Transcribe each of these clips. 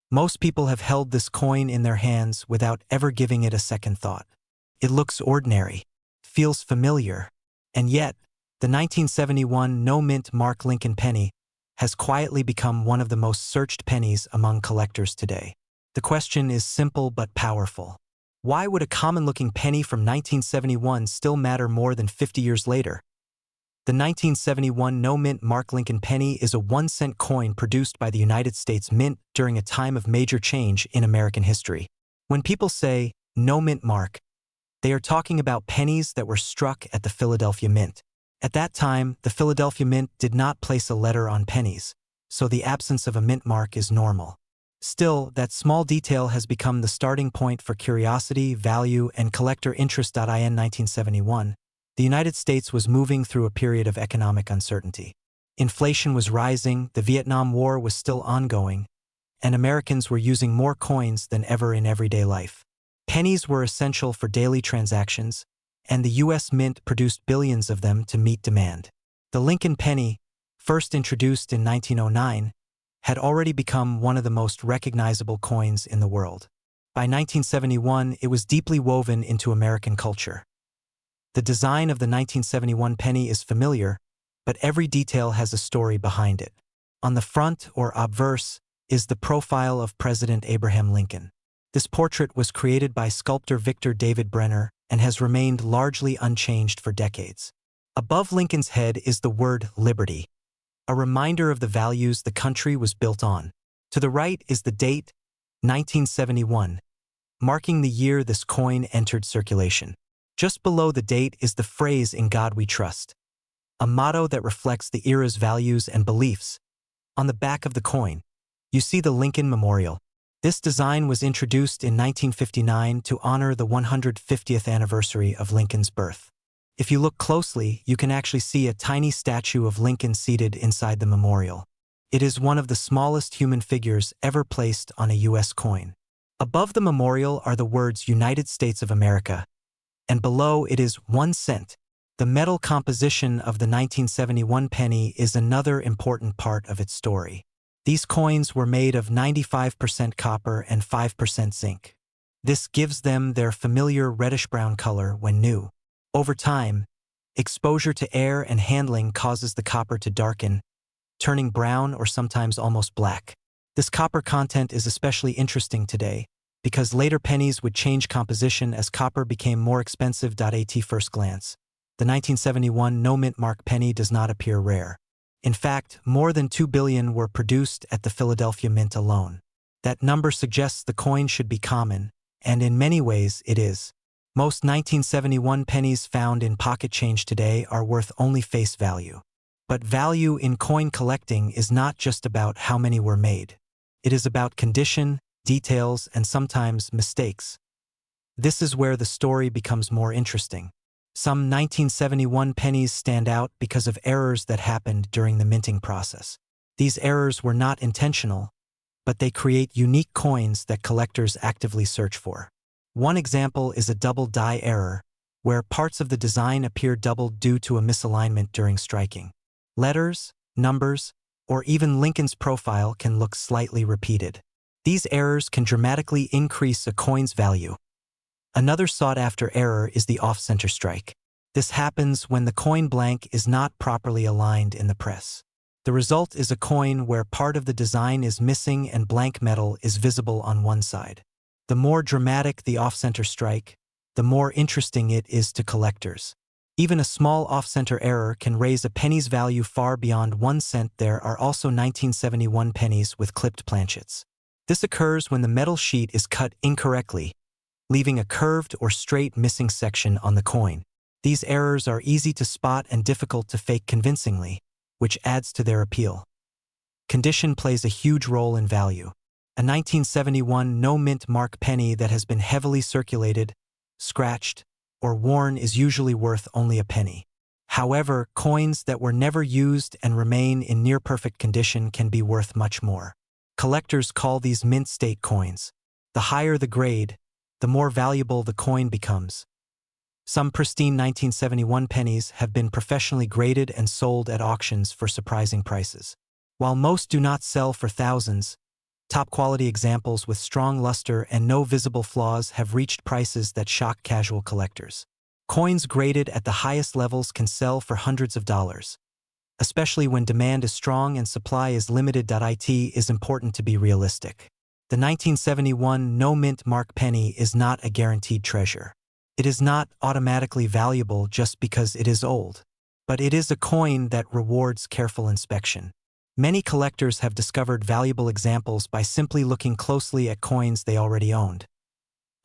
Most people have held this coin in their hands without ever giving it a second thought. It looks ordinary, feels familiar, and yet, the 1971 no-mint Mark Lincoln penny has quietly become one of the most searched pennies among collectors today. The question is simple but powerful. Why would a common-looking penny from 1971 still matter more than 50 years later? The 1971 no-mint Mark Lincoln penny is a 1-cent coin produced by the United States Mint during a time of major change in American history. When people say, no-mint mark, they are talking about pennies that were struck at the Philadelphia Mint. At that time, the Philadelphia Mint did not place a letter on pennies, so the absence of a mint mark is normal. Still, that small detail has become the starting point for curiosity, value, and collector interest. In 1971, the United States was moving through a period of economic uncertainty. Inflation was rising, the Vietnam War was still ongoing, and Americans were using more coins than ever in everyday life. Pennies were essential for daily transactions, and the U.S. Mint produced billions of them to meet demand. The Lincoln penny, first introduced in 1909, had already become one of the most recognizable coins in the world. By 1971, it was deeply woven into American culture. The design of the 1971 penny is familiar, but every detail has a story behind it. On the front, or obverse, is the profile of President Abraham Lincoln. This portrait was created by sculptor Victor David Brenner and has remained largely unchanged for decades. Above Lincoln's head is the word liberty, a reminder of the values the country was built on. To the right is the date, 1971, marking the year this coin entered circulation. Just below the date is the phrase "In God We Trust," a motto that reflects the era's values and beliefs. On the back of the coin, you see the Lincoln Memorial. This design was introduced in 1959 to honor the 150th anniversary of Lincoln's birth. If you look closely, you can actually see a tiny statue of Lincoln seated inside the memorial. It is one of the smallest human figures ever placed on a U.S. coin. Above the memorial are the words United States of America, and below it is 1 cent. The metal composition of the 1971 penny is another important part of its story. These coins were made of 95% copper and 5% zinc. This gives them their familiar reddish-brown color when new. Over time, exposure to air and handling causes the copper to darken, turning brown or sometimes almost black. This copper content is especially interesting today, because later pennies would change composition as copper became more expensive. At first glance, the 1971 no-mint mark penny does not appear rare. In fact, more than 2 billion were produced at the Philadelphia Mint alone. That number suggests the coin should be common, and in many ways it is. Most 1971 pennies found in pocket change today are worth only face value. But value in coin collecting is not just about how many were made. It is about condition, details, and sometimes mistakes. This is where the story becomes more interesting. Some 1971 pennies stand out because of errors that happened during the minting process. These errors were not intentional, but they create unique coins that collectors actively search for. One example is a double die error, where parts of the design appear doubled due to a misalignment during striking. Letters, numbers, or even Lincoln's profile can look slightly repeated. These errors can dramatically increase a coin's value. Another sought-after error is the off-center strike. This happens when the coin blank is not properly aligned in the press. The result is a coin where part of the design is missing and blank metal is visible on one side. The more dramatic the off-center strike, the more interesting it is to collectors. Even a small off-center error can raise a penny's value far beyond 1 cent. There are also 1971 pennies with clipped planchets. This occurs when the metal sheet is cut incorrectly, leaving a curved or straight missing section on the coin. These errors are easy to spot and difficult to fake convincingly, which adds to their appeal. Condition plays a huge role in value. A 1971 no-mint mark penny that has been heavily circulated, scratched, or worn is usually worth only a penny. However, coins that were never used and remain in near-perfect condition can be worth much more. Collectors call these mint state coins. The higher the grade, the more valuable the coin becomes. Some pristine 1971 pennies have been professionally graded and sold at auctions for surprising prices. While most do not sell for thousands, Top-quality examples with strong luster and no visible flaws have reached prices that shock casual collectors. Coins graded at the highest levels can sell for hundreds of dollars. Especially when demand is strong and supply is limited. It is important to be realistic. The 1971 no-mint mark penny is not a guaranteed treasure. It is not automatically valuable just because it is old. But it is a coin that rewards careful inspection. Many collectors have discovered valuable examples by simply looking closely at coins they already owned.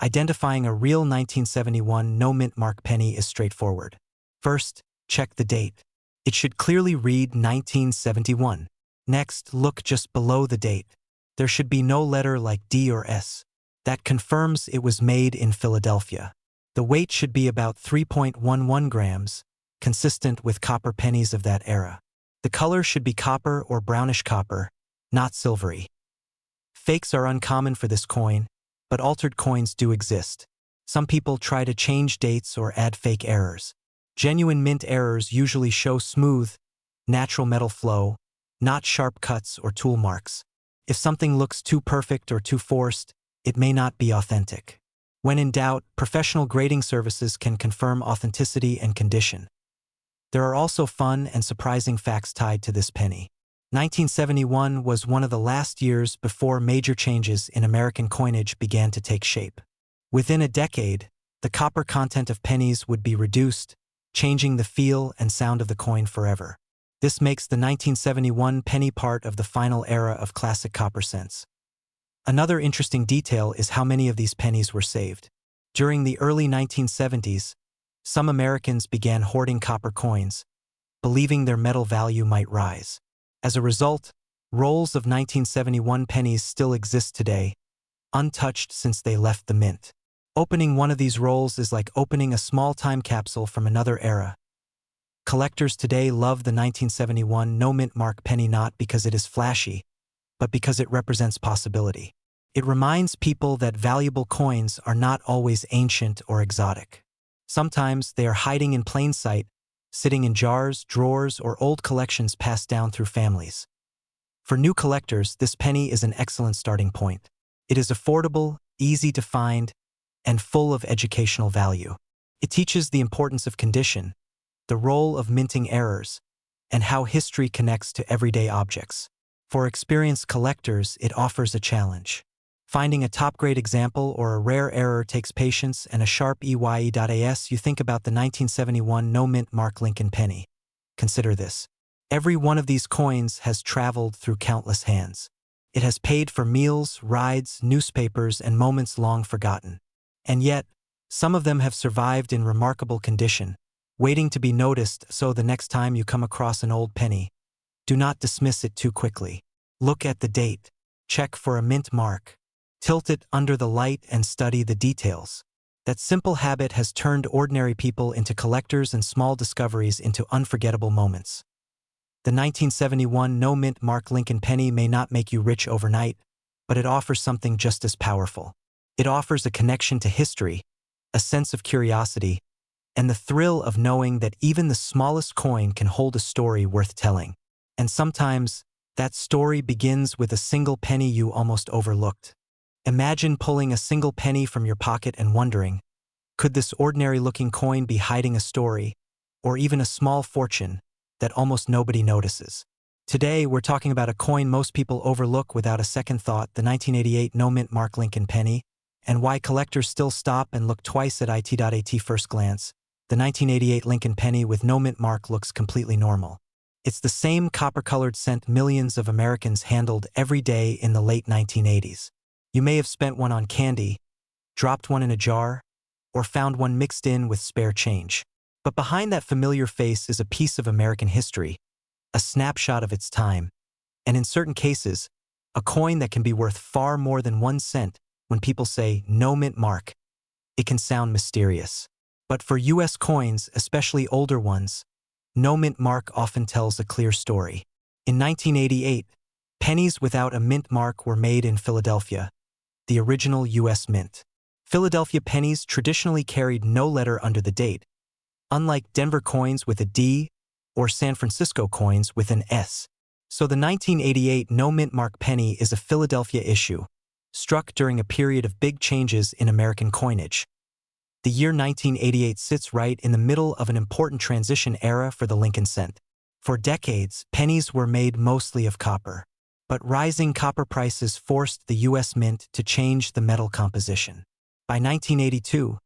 Identifying a real 1971 no-mint mark penny is straightforward. First, check the date. It should clearly read 1971. Next, look just below the date. There should be no letter like D or S. That confirms it was made in Philadelphia. The weight should be about 3.11 grams, consistent with copper pennies of that era. The color should be copper or brownish copper, not silvery. Fakes are uncommon for this coin, but altered coins do exist. Some people try to change dates or add fake errors. Genuine mint errors usually show smooth, natural metal flow, not sharp cuts or tool marks. If something looks too perfect or too forced, it may not be authentic. When in doubt, professional grading services can confirm authenticity and condition. There are also fun and surprising facts tied to this penny. 1971 was one of the last years before major changes in American coinage began to take shape. Within a decade, the copper content of pennies would be reduced, changing the feel and sound of the coin forever. This makes the 1971 penny part of the final era of classic copper cents. Another interesting detail is how many of these pennies were saved. During the early 1970s, some Americans began hoarding copper coins, believing their metal value might rise. As a result, rolls of 1971 pennies still exist today, untouched since they left the mint. Opening one of these rolls is like opening a small time capsule from another era. Collectors today love the 1971 no-mint mark penny not because it is flashy, but because it represents possibility. It reminds people that valuable coins are not always ancient or exotic. Sometimes they are hiding in plain sight, sitting in jars, drawers, or old collections passed down through families. For new collectors, this penny is an excellent starting point. It is affordable, easy to find, and full of educational value. It teaches the importance of condition, the role of minting errors, and how history connects to everyday objects. For experienced collectors, it offers a challenge. Finding a top-grade example or a rare error takes patience and a sharp eye. As you think about the 1971 no-mint mark Lincoln penny, consider this. Every one of these coins has traveled through countless hands. It has paid for meals, rides, newspapers, and moments long forgotten. And yet, some of them have survived in remarkable condition, waiting to be noticed. So the next time you come across an old penny, do not dismiss it too quickly. Look at the date. Check for a mint mark. Tilt it under the light and study the details. That simple habit has turned ordinary people into collectors and small discoveries into unforgettable moments. The 1971 no-mint mark Lincoln penny may not make you rich overnight, but it offers something just as powerful. It offers a connection to history, a sense of curiosity, and the thrill of knowing that even the smallest coin can hold a story worth telling. And sometimes, that story begins with a single penny you almost overlooked. Imagine pulling a single penny from your pocket and wondering, could this ordinary-looking coin be hiding a story, or even a small fortune, that almost nobody notices? Today, we're talking about a coin most people overlook without a second thought, the 1988 no-mint mark Lincoln penny, and why collectors still stop and look twice at it. At first glance, the 1988 Lincoln penny with no mint mark looks completely normal. It's the same copper-colored cent millions of Americans handled every day in the late 1980s. You may have spent one on candy, dropped one in a jar, or found one mixed in with spare change. But behind that familiar face is a piece of American history, a snapshot of its time, and in certain cases, a coin that can be worth far more than 1 cent. When people say no mint mark, it can sound mysterious. But for U.S. coins, especially older ones, no mint mark often tells a clear story. In 1988, pennies without a mint mark were made in Philadelphia, the original U.S. mint. Philadelphia pennies traditionally carried no letter under the date, unlike Denver coins with a D or San Francisco coins with an S. So the 1988 no-mint mark penny is a Philadelphia issue, struck during a period of big changes in American coinage. The year 1988 sits right in the middle of an important transition era for the Lincoln cent. For decades, pennies were made mostly of copper. But rising copper prices forced the U.S. Mint to change the metal composition. By 1982,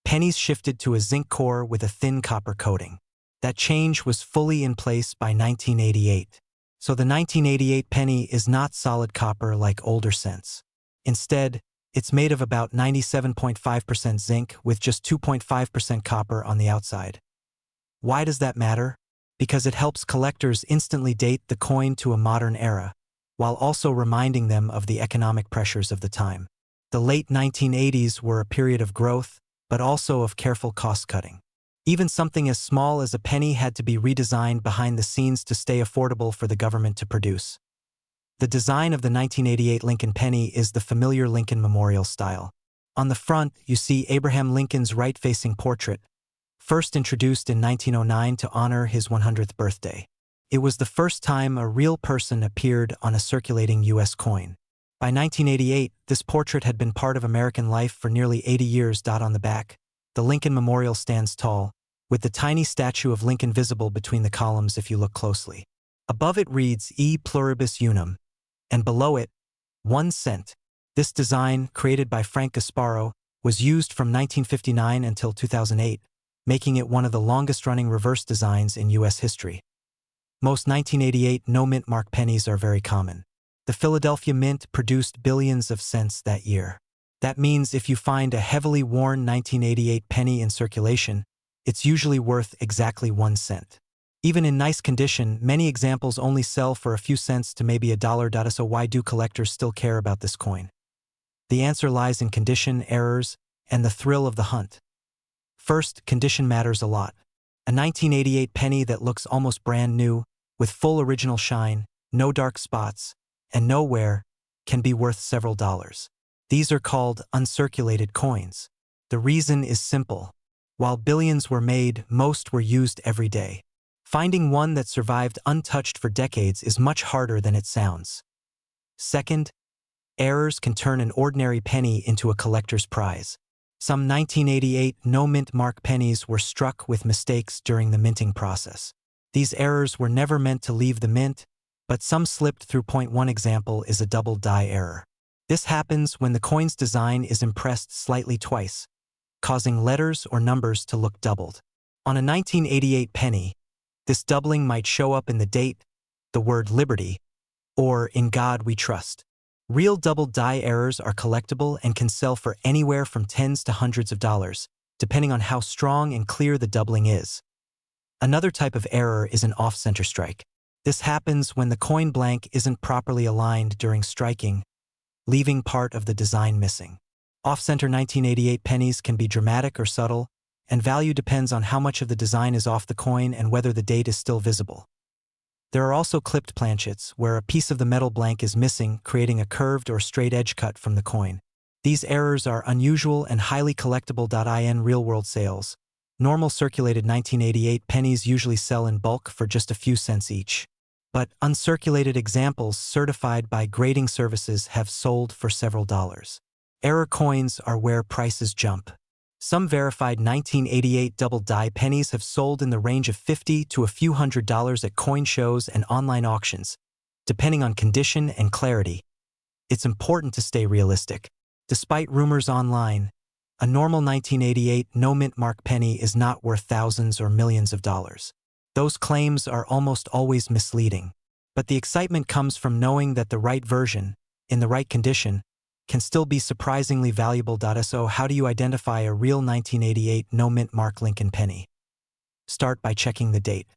pennies shifted to a zinc core with a thin copper coating. That change was fully in place by 1988. So the 1988 penny is not solid copper like older cents. Instead, it's made of about 97.5% zinc with just 2.5% copper on the outside. Why does that matter? Because it helps collectors instantly date the coin to a modern era, while also reminding them of the economic pressures of the time. The late 1980s were a period of growth, but also of careful cost-cutting. Even something as small as a penny had to be redesigned behind the scenes to stay affordable for the government to produce. The design of the 1988 Lincoln penny is the familiar Lincoln Memorial style. On the front, you see Abraham Lincoln's right-facing portrait, first introduced in 1909 to honor his 100th birthday. It was the first time a real person appeared on a circulating U.S. coin. By 1988, this portrait had been part of American life for nearly 80 years. On the back, the Lincoln Memorial stands tall, with the tiny statue of Lincoln visible between the columns if you look closely. Above it reads E pluribus unum, and below it, 1 cent. This design, created by Frank Gasparo, was used from 1959 until 2008, making it one of the longest-running reverse designs in U.S. history. Most 1988 no-mint mark pennies are very common. The Philadelphia Mint produced billions of cents that year. That means if you find a heavily worn 1988 penny in circulation, it's usually worth exactly 1 cent. Even in nice condition, many examples only sell for a few cents to maybe $1. So why do collectors still care about this coin? The answer lies in condition, errors, and the thrill of the hunt. First, condition matters a lot. A 1988 penny that looks almost brand new, with full original shine, no dark spots, and no wear, can be worth several dollars. These are called uncirculated coins. The reason is simple. While billions were made, most were used every day. Finding one that survived untouched for decades is much harder than it sounds. Second, errors can turn an ordinary penny into a collector's prize. Some 1988 no-mint mark pennies were struck with mistakes during the minting process. These errors were never meant to leave the mint, but some slipped through. One example is a double die error. This happens when the coin's design is impressed slightly twice, causing letters or numbers to look doubled. On a 1988 penny, this doubling might show up in the date, the word liberty, or in God we trust. Real double die errors are collectible and can sell for anywhere from tens to hundreds of dollars, depending on how strong and clear the doubling is. Another type of error is an off-center strike. This happens when the coin blank isn't properly aligned during striking, leaving part of the design missing. Off-center 1988 pennies can be dramatic or subtle, and value depends on how much of the design is off the coin and whether the date is still visible. There are also clipped planchets, where a piece of the metal blank is missing, creating a curved or straight edge cut from the coin. These errors are unusual and highly collectible. In real-world sales, normal circulated 1988 pennies usually sell in bulk for just a few cents each. But uncirculated examples certified by grading services have sold for several dollars. Error coins are where prices jump. Some verified 1988 double die pennies have sold in the range of $50 to a few $100s at coin shows and online auctions, depending on condition and clarity. It's important to stay realistic. Despite rumors online, a normal 1988 no-mint mark penny is not worth thousands or millions of dollars. Those claims are almost always misleading. But the excitement comes from knowing that the right version, in the right condition, can still be surprisingly valuable. So how do you identify a real 1988 no-mint mark Lincoln penny? Start by checking the date.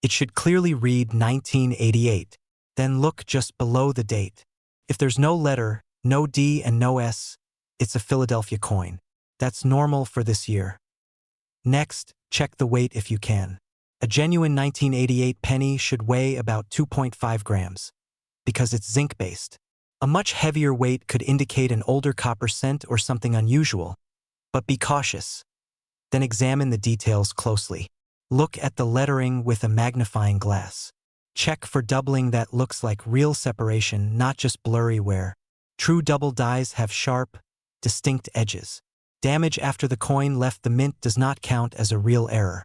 It should clearly read 1988. Then look just below the date. If there's no letter, no D and no S, it's a Philadelphia coin. That's normal for this year. Next, check the weight if you can. A genuine 1988 penny should weigh about 2.5 grams, because it's zinc-based. A much heavier weight could indicate an older copper cent or something unusual, but be cautious. Then examine the details closely. Look at the lettering with a magnifying glass. Check for doubling that looks like real separation, not just blurry wear. True double dies have sharp, distinct edges. Damage after the coin left the mint does not count as a real error.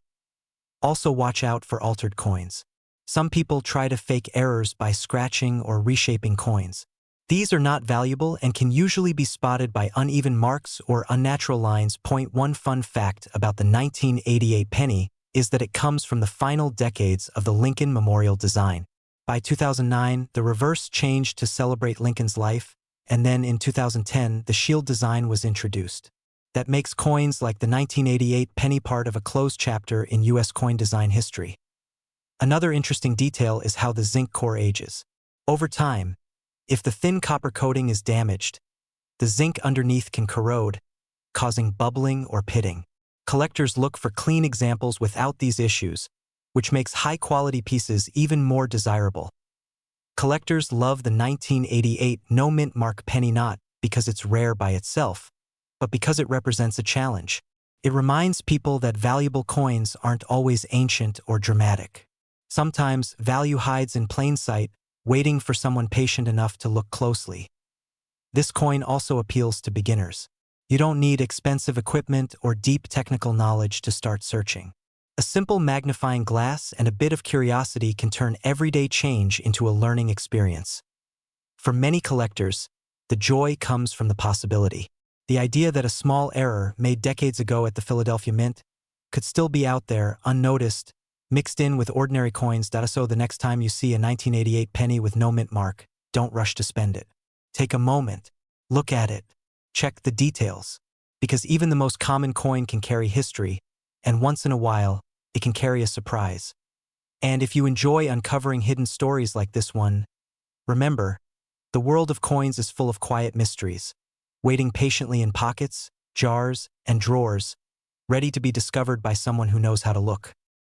Also watch out for altered coins. Some people try to fake errors by scratching or reshaping coins. These are not valuable and can usually be spotted by uneven marks or unnatural lines. One fun fact about the 1988 penny is that it comes from the final decades of the Lincoln Memorial design. By 2009, the reverse changed to celebrate Lincoln's life, and then in 2010, the shield design was introduced. That makes coins like the 1988 penny part of a closed chapter in U.S. coin design history. Another interesting detail is how the zinc core ages. Over time, if the thin copper coating is damaged, the zinc underneath can corrode, causing bubbling or pitting. Collectors look for clean examples without these issues, which makes high-quality pieces even more desirable. Collectors love the 1988 no mint mark penny not because it's rare by itself, but because it represents a challenge. It reminds people that valuable coins aren't always ancient or dramatic. Sometimes value hides in plain sight, waiting for someone patient enough to look closely. This coin also appeals to beginners. You don't need expensive equipment or deep technical knowledge to start searching. A simple magnifying glass and a bit of curiosity can turn everyday change into a learning experience. For many collectors, the joy comes from the possibility. The idea that a small error made decades ago at the Philadelphia Mint could still be out there, unnoticed, mixed in with ordinary coins. So the next time you see a 1988 penny with no mint mark, don't rush to spend it. Take a moment, look at it, check the details, because even the most common coin can carry history, and once in a while, it can carry a surprise. And if you enjoy uncovering hidden stories like this one, remember, the world of coins is full of quiet mysteries, waiting patiently in pockets, jars, and drawers, ready to be discovered by someone who knows how to look.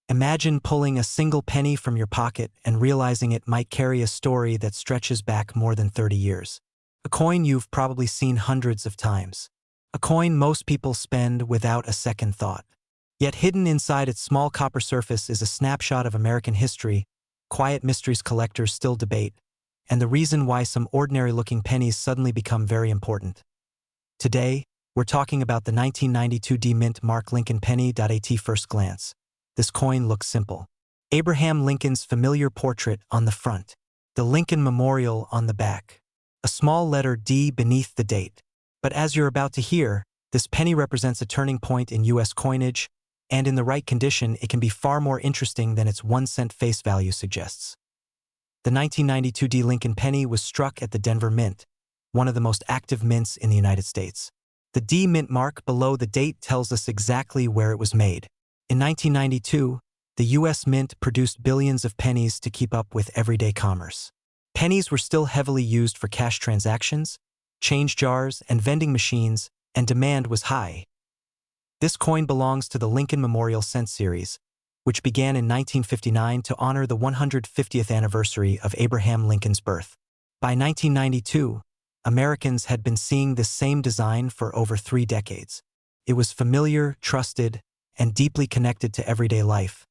Imagine pulling a single penny from your pocket and realizing it might carry a story that stretches back more than 30 years. A coin you've probably seen hundreds of times. A coin most people spend without a second thought. Yet hidden inside its small copper surface is a snapshot of American history, quiet mysteries collectors still debate, and the reason why some ordinary-looking pennies suddenly become very important. Today, we're talking about the 1992 D Mint Mark Lincoln penny. At first glance, this coin looks simple. Abraham Lincoln's familiar portrait on the front, the Lincoln Memorial on the back, a small letter D beneath the date. But as you're about to hear, this penny represents a turning point in U.S. coinage, and in the right condition, it can be far more interesting than its 1-cent face value suggests. The 1992 D Lincoln penny was struck at the Denver Mint, one of the most active mints in the United States. The D Mint mark below the date tells us exactly where it was made. In 1992, the U.S. Mint produced billions of pennies to keep up with everyday commerce. Pennies were still heavily used for cash transactions, change jars, and vending machines, and demand was high. This coin belongs to the Lincoln Memorial Cent series, which began in 1959 to honor the 150th anniversary of Abraham Lincoln's birth. By 1992, Americans had been seeing this same design for over 3 decades. It was familiar, trusted, and deeply connected to everyday life.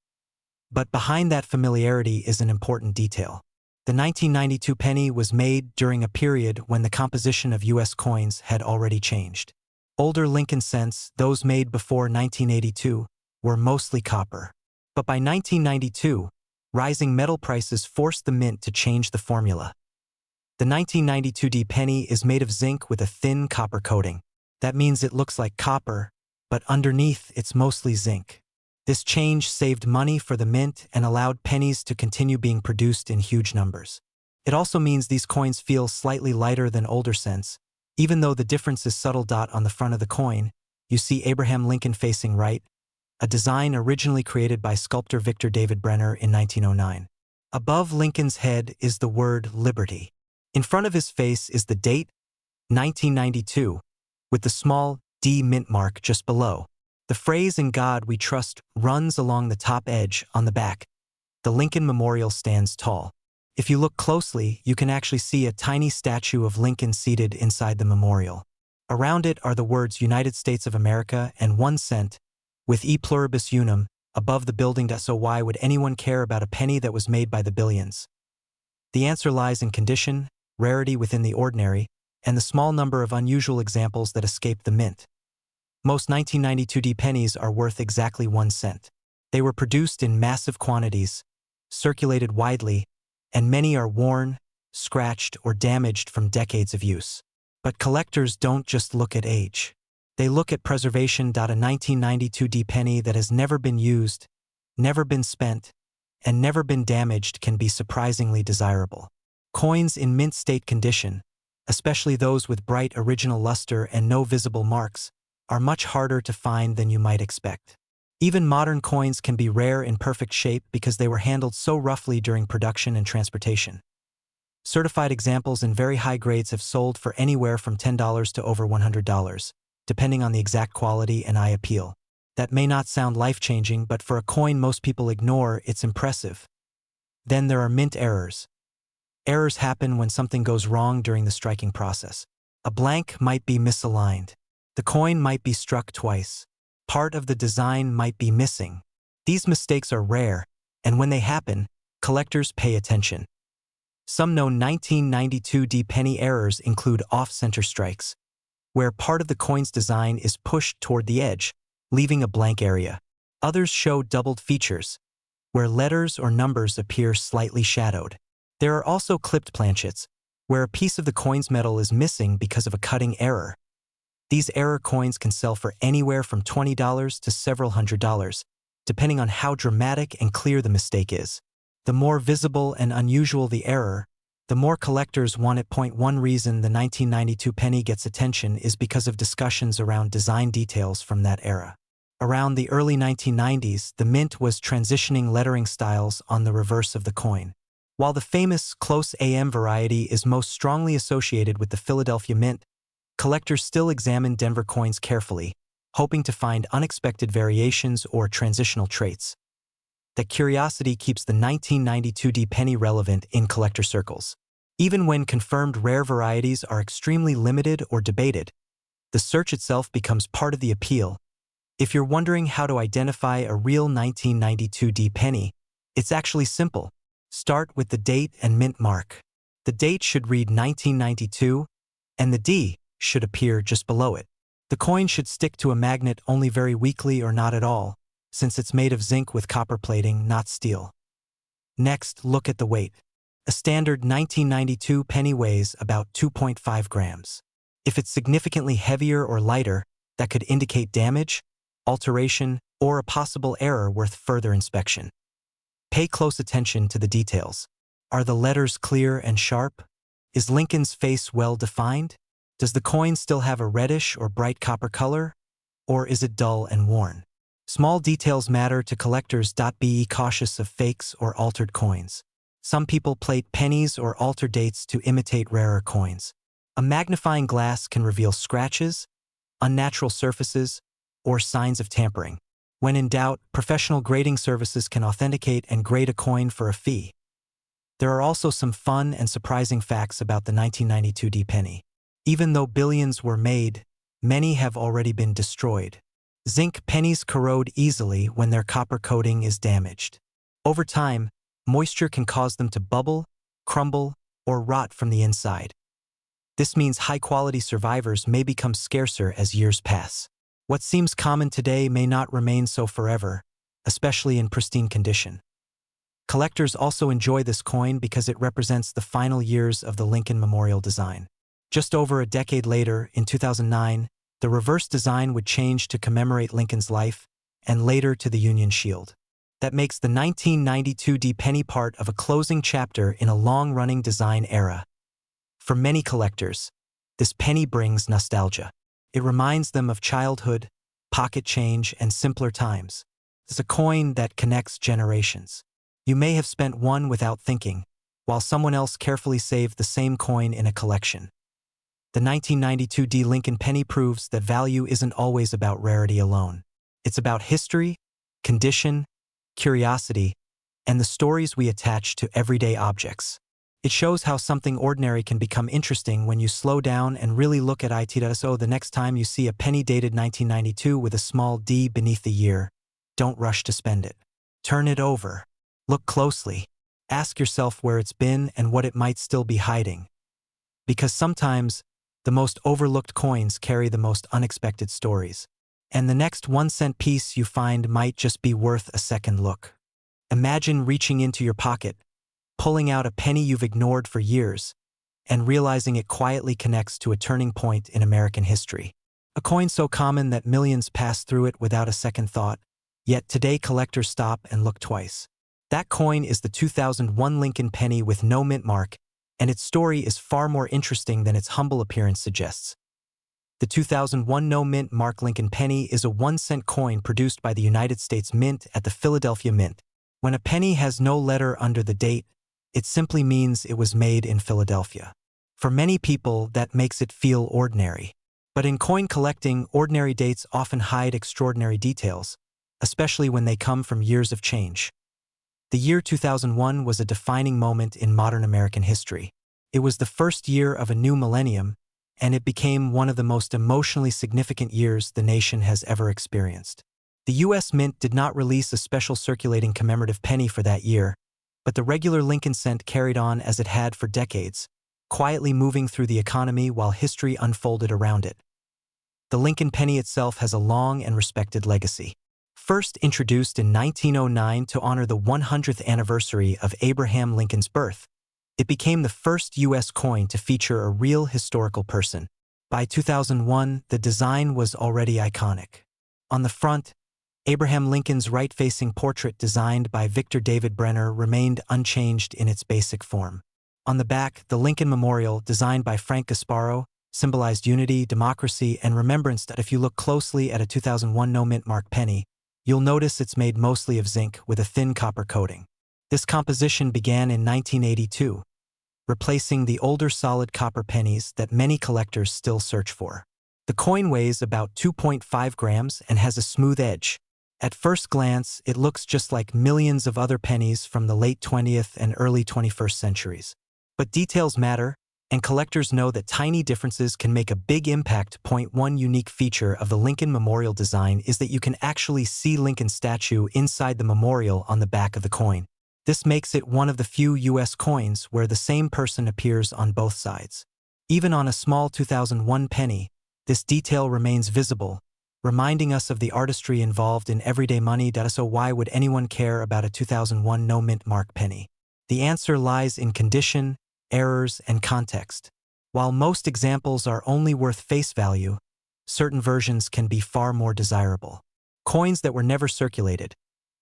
But behind that familiarity is an important detail. The 1992 penny was made during a period when the composition of U.S. coins had already changed. Older Lincoln cents, those made before 1982, were mostly copper. But by 1992, rising metal prices forced the mint to change the formula. The 1992 D penny is made of zinc with a thin copper coating. That means it looks like copper, but underneath it's mostly zinc. This change saved money for the mint and allowed pennies to continue being produced in huge numbers. It also means these coins feel slightly lighter than older cents. Even though the difference is subtle. On the front of the coin, you see Abraham Lincoln facing right, a design originally created by sculptor Victor David Brenner in 1909. Above Lincoln's head is the word Liberty. In front of his face is the date, 1992, with the small D mint mark just below. The phrase "In God We Trust" runs along the top edge on the back. The Lincoln Memorial stands tall. If you look closely, you can actually see a tiny statue of Lincoln seated inside the memorial. Around it are the words United States of America and 1 cent, with E pluribus unum, above the building. So why would anyone care about a penny that was made by the billions? The answer lies in condition, rarity within the ordinary, and the small number of unusual examples that escape the mint. Most 1992 pennies are worth exactly 1 cent. They were produced in massive quantities, circulated widely, and many are worn, scratched, or damaged from decades of use. But collectors don't just look at age. They look at preservation. A 1992 penny that has never been used, never been spent, and never been damaged can be surprisingly desirable. Coins in mint state condition, especially those with bright original luster and no visible marks, are much harder to find than you might expect. Even modern coins can be rare in perfect shape because they were handled so roughly during production and transportation. Certified examples in very high grades have sold for anywhere from $10 to over $100, depending on the exact quality and eye appeal. That may not sound life-changing, but for a coin most people ignore, it's impressive. Then there are mint errors. Errors happen when something goes wrong during the striking process. A blank might be misaligned. The coin might be struck twice. Part of the design might be missing. These mistakes are rare, and when they happen, collectors pay attention. Some known 1992 penny errors include off-center strikes, where part of the coin's design is pushed toward the edge, leaving a blank area. Others show doubled features, where letters or numbers appear slightly shadowed. There are also clipped planchets, where a piece of the coin's metal is missing because of a cutting error. These error coins can sell for anywhere from $20 to several $100s, depending on how dramatic and clear the mistake is. The more visible and unusual the error, the more collectors want it. One reason the 1992 penny gets attention is because of discussions around design details from that era. Around the early 1990s, the mint was transitioning lettering styles on the reverse of the coin. While the famous close AM variety is most strongly associated with the Philadelphia Mint, collectors still examine Denver coins carefully, hoping to find unexpected variations or transitional traits. That curiosity keeps the 1992 penny relevant in collector circles. Even when confirmed rare varieties are extremely limited or debated, the search itself becomes part of the appeal. If you're wondering how to identify a real 1992 penny, it's actually simple. Start with the date and mint mark. The date should read 1992, and the D should appear just below it. The coin should stick to a magnet only very weakly or not at all, since it's made of zinc with copper plating, not steel. Next, look at the weight. A standard 1992 penny weighs about 2.5 grams. If it's significantly heavier or lighter, that could indicate damage, alteration, or a possible error worth further inspection. Pay close attention to the details. Are the letters clear and sharp? Is Lincoln's face well defined? Does the coin still have a reddish or bright copper color? Or is it dull and worn? Small details matter to collectors. Be cautious of fakes or altered coins. Some people plate pennies or alter dates to imitate rarer coins. A magnifying glass can reveal scratches, unnatural surfaces, or signs of tampering. When in doubt, professional grading services can authenticate and grade a coin for a fee. There are also some fun and surprising facts about the 1992 penny. Even though billions were made, many have already been destroyed. Zinc pennies corrode easily when their copper coating is damaged. Over time, moisture can cause them to bubble, crumble, or rot from the inside. This means high-quality survivors may become scarcer as years pass. What seems common today may not remain so forever, especially in pristine condition. Collectors also enjoy this coin because it represents the final years of the Lincoln Memorial design. Just over a decade later, in 2009, the reverse design would change to commemorate Lincoln's life, and later to the Union Shield. That makes the 1992 penny part of a closing chapter in a long-running design era. For many collectors, this penny brings nostalgia. It reminds them of childhood, pocket change, and simpler times. It's a coin that connects generations. You may have spent one without thinking, while someone else carefully saved the same coin in a collection. The 1992 Lincoln penny proves that value isn't always about rarity alone. It's about history, condition, curiosity, and the stories we attach to everyday objects. It shows how something ordinary can become interesting when you slow down and really look at it. So the next time you see a penny dated 1992 with a small D beneath the year, don't rush to spend it. Turn it over. Look closely. Ask yourself where it's been and what it might still be hiding. Because sometimes, the most overlooked coins carry the most unexpected stories. And the next 1-cent piece you find might just be worth a second look. Imagine reaching into your pocket, pulling out a penny you've ignored for years, and realizing it quietly connects to a turning point in American history. A coin so common that millions pass through it without a second thought, yet today collectors stop and look twice. That coin is the 2001 Lincoln penny with no mint mark, and its story is far more interesting than its humble appearance suggests. The 2001 no-mint mark Lincoln penny is a 1-cent coin produced by the United States Mint at the Philadelphia Mint. When a penny has no letter under the date, it simply means it was made in Philadelphia. For many people, that makes it feel ordinary. But in coin collecting, ordinary dates often hide extraordinary details, especially when they come from years of change. The year 2001 was a defining moment in modern American history. It was the first year of a new millennium, and it became one of the most emotionally significant years the nation has ever experienced. The U.S. Mint did not release a special circulating commemorative penny for that year, but the regular Lincoln cent carried on as it had for decades, quietly moving through the economy while history unfolded around it. The Lincoln penny itself has a long and respected legacy. First introduced in 1909 to honor the 100th anniversary of Abraham Lincoln's birth, it became the first U.S. coin to feature a real historical person. By 2001, the design was already iconic. On the front, Abraham Lincoln's right-facing portrait designed by Victor David Brenner remained unchanged in its basic form. On the back, the Lincoln Memorial, designed by Frank Gasparo, symbolized unity, democracy, and remembrance. That if you look closely at a 2001 no-mint mark penny, you'll notice it's made mostly of zinc with a thin copper coating. This composition began in 1982, replacing the older solid copper pennies that many collectors still search for. The coin weighs about 2.5 grams and has a smooth edge. At first glance, it looks just like millions of other pennies from the late 20th and early 21st centuries. But details matter, and collectors know that tiny differences can make a big impact. One unique feature of the Lincoln Memorial design is that you can actually see Lincoln's statue inside the memorial on the back of the coin. This makes it one of the few U.S. coins where the same person appears on both sides. Even on a small 2001 penny, this detail remains visible, reminding us of the artistry involved in everyday money. So why would anyone care about a 2001 no-mint mark penny? The answer lies in condition, errors, and context. While most examples are only worth face value, certain versions can be far more desirable. Coins that were never circulated,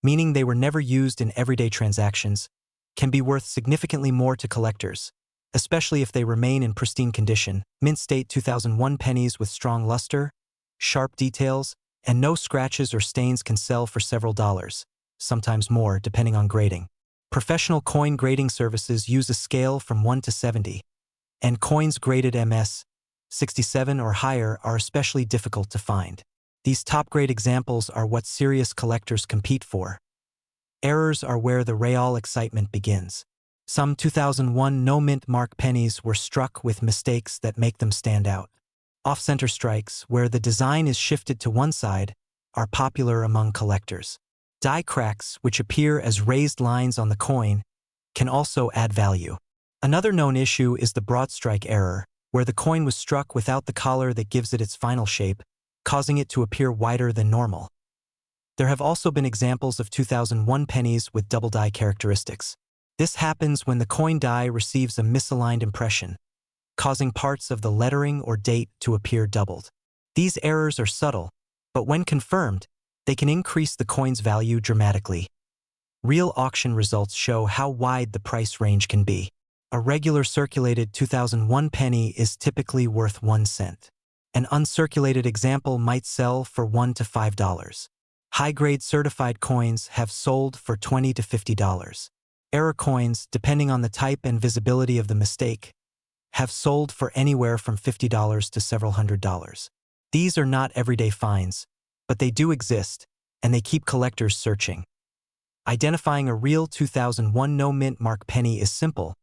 meaning they were never used in everyday transactions, can be worth significantly more to collectors, especially if they remain in pristine condition. Mint state 2001 pennies with strong luster, sharp details, and no scratches or stains can sell for several dollars, sometimes more depending on grading. Professional coin grading services use a scale from 1 to 70, and coins graded MS 67 or higher are especially difficult to find. These top-grade examples are what serious collectors compete for. Errors are where the real excitement begins. Some 2001 no-mint mark pennies were struck with mistakes that make them stand out. Off-center strikes, where the design is shifted to one side, are popular among collectors. Die cracks, which appear as raised lines on the coin, can also add value. Another known issue is the broad strike error, where the coin was struck without the collar that gives it its final shape, causing it to appear wider than normal. There have also been examples of 2001 pennies with double die characteristics. This happens when the coin die receives a misaligned impression, causing parts of the lettering or date to appear doubled. These errors are subtle, but when confirmed, they can increase the coin's value dramatically. Real auction results show how wide the price range can be. A regular circulated 2001 penny is typically worth 1 cent. An uncirculated example might sell for $1 to $5. High-grade certified coins have sold for $20 to $50. Error coins, depending on the type and visibility of the mistake, have sold for anywhere from $50 to several $100s. These are not everyday finds, but they do exist, and they keep collectors searching. Identifying a real 2001 no-mint mark penny is simple,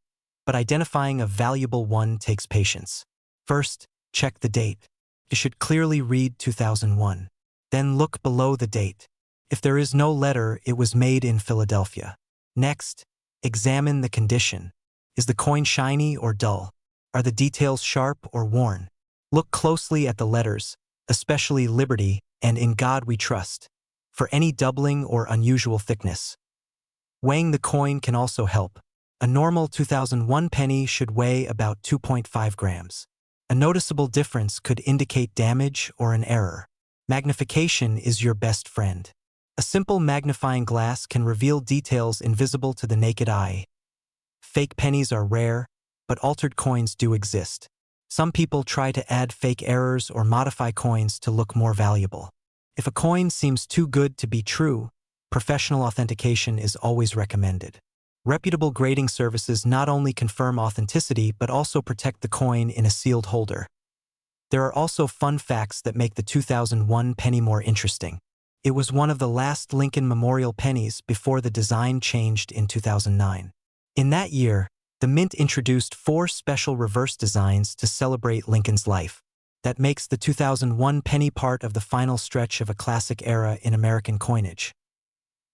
but identifying a valuable one takes patience. First, check the date. You should clearly read 2001. Then look below the date. If there is no letter, it was made in Philadelphia. Next, examine the condition. Is the coin shiny or dull? Are the details sharp or worn? Look closely at the letters, especially Liberty and In God We Trust, for any doubling or unusual thickness. Weighing the coin can also help. A normal 2001 penny should weigh about 2.5 grams. A noticeable difference could indicate damage or an error. Magnification is your best friend. A simple magnifying glass can reveal details invisible to the naked eye. Fake pennies are rare, but altered coins do exist. Some people try to add fake errors or modify coins to look more valuable. If a coin seems too good to be true, professional authentication is always recommended. Reputable grading services not only confirm authenticity but also protect the coin in a sealed holder. There are also fun facts that make the 2001 penny more interesting. It was one of the last Lincoln Memorial pennies before the design changed in 2009. In that year, the Mint introduced 4 special reverse designs to celebrate Lincoln's life. That makes the 2001 penny part of the final stretch of a classic era in American coinage.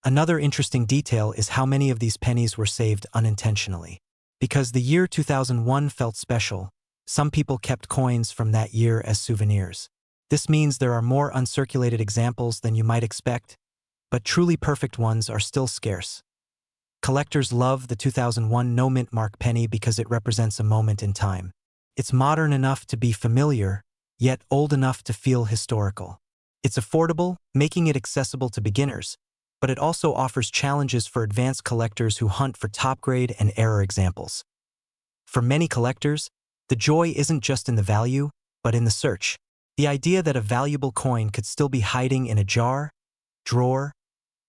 Another interesting detail is how many of these pennies were saved unintentionally. Because the year 2001 felt special, some people kept coins from that year as souvenirs. This means there are more uncirculated examples than you might expect, but truly perfect ones are still scarce. Collectors love the 2001 no-mint mark penny because it represents a moment in time. It's modern enough to be familiar, yet old enough to feel historical. It's affordable, making it accessible to beginners, but it also offers challenges for advanced collectors who hunt for top-grade and error examples. For many collectors, the joy isn't just in the value, but in the search. The idea that a valuable coin could still be hiding in a jar, drawer,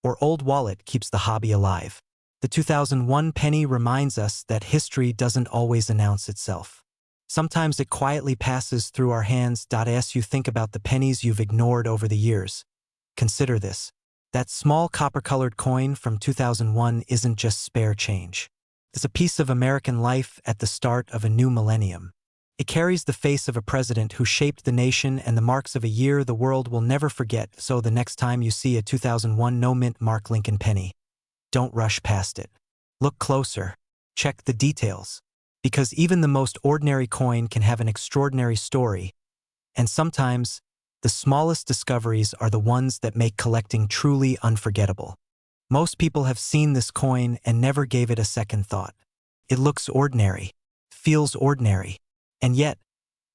or old wallet keeps the hobby alive. The 2001 penny reminds us that history doesn't always announce itself. Sometimes it quietly passes through our hands. As you think about the pennies you've ignored over the years, consider this. That small copper-colored coin from 2001 isn't just spare change. It's a piece of American life at the start of a new millennium. It carries the face of a president who shaped the nation and the marks of a year the world will never forget. So the next time you see a 2001 no-mint mark Lincoln penny, don't rush past it. Look closer. Check the details. Because even the most ordinary coin can have an extraordinary story, and sometimes, the smallest discoveries are the ones that make collecting truly unforgettable. Most people have seen this coin and never gave it a second thought. It looks ordinary, feels ordinary, and yet,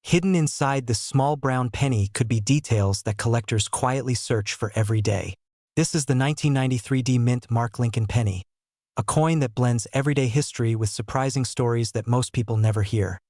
hidden inside this small brown penny could be details that collectors quietly search for every day. This is the 1993 D Mint Mark Lincoln penny, a coin that blends everyday history with surprising stories that most people never hear.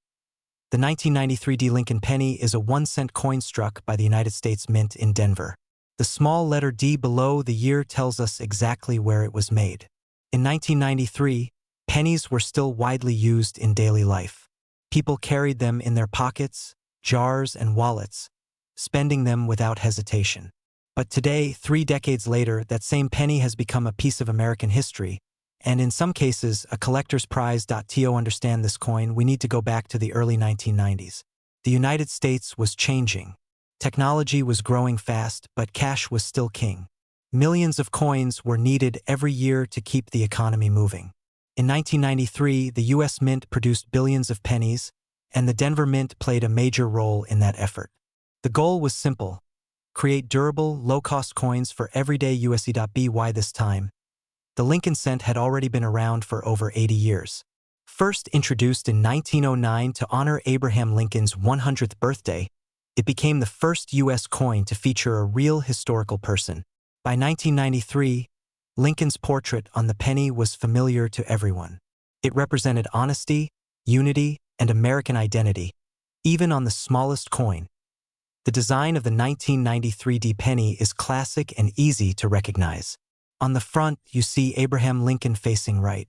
The 1993 D Lincoln penny is a 1-cent coin struck by the United States Mint in Denver. The small letter D below the year tells us exactly where it was made. In 1993, pennies were still widely used in daily life. People carried them in their pockets, jars, and wallets, spending them without hesitation. But today, 3 decades later, that same penny has become a piece of American history, and in some cases, a collector's prize. To understand this coin, we need to go back to the early 1990s. The United States was changing. Technology was growing fast, but cash was still king. Millions of coins were needed every year to keep the economy moving. In 1993, the U.S. Mint produced billions of pennies, and the Denver Mint played a major role in that effort. The goal was simple: create durable, low-cost coins for everyday USD. By this time, the Lincoln cent had already been around for over 80 years. First introduced in 1909 to honor Abraham Lincoln's 100th birthday, it became the first U.S. coin to feature a real historical person. By 1993, Lincoln's portrait on the penny was familiar to everyone. It represented honesty, unity, and American identity, even on the smallest coin. The design of the 1993 D penny is classic and easy to recognize. On the front, you see Abraham Lincoln facing right.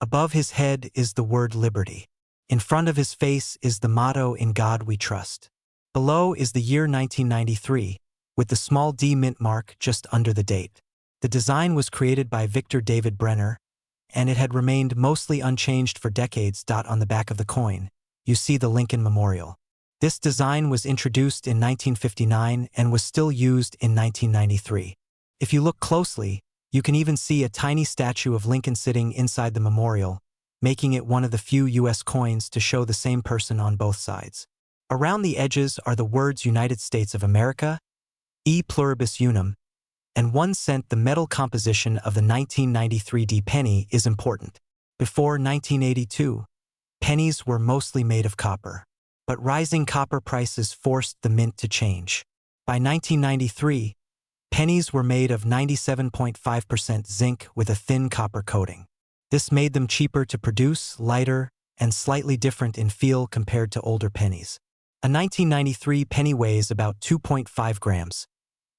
Above his head is the word Liberty. In front of his face is the motto, In God We Trust. Below is the year 1993, with the small D mint mark just under the date. The design was created by Victor David Brenner, and it had remained mostly unchanged for decades. On the back of the coin, you see the Lincoln Memorial. This design was introduced in 1959 and was still used in 1993. If you look closely, you can even see a tiny statue of Lincoln sitting inside the memorial, making it one of the few U.S. coins to show the same person on both sides. Around the edges are the words United States of America, E pluribus unum, and 1 cent. The metal composition of the 1993 D penny is important. Before 1982, pennies were mostly made of copper. But rising copper prices forced the mint to change. By 1993, pennies were made of 97.5% zinc with a thin copper coating. This made them cheaper to produce, lighter, and slightly different in feel compared to older pennies. A 1993 penny weighs about 2.5 grams,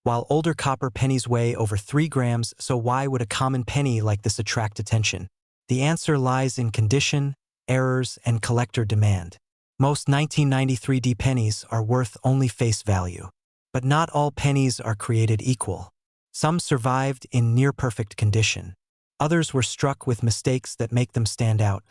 while older copper pennies weigh over 3 grams, so why would a common penny like this attract attention? The answer lies in condition, errors, and collector demand. Most 1993 D pennies are worth only face value. But not all pennies are created equal. Some survived in near-perfect condition. Others were struck with mistakes that make them stand out.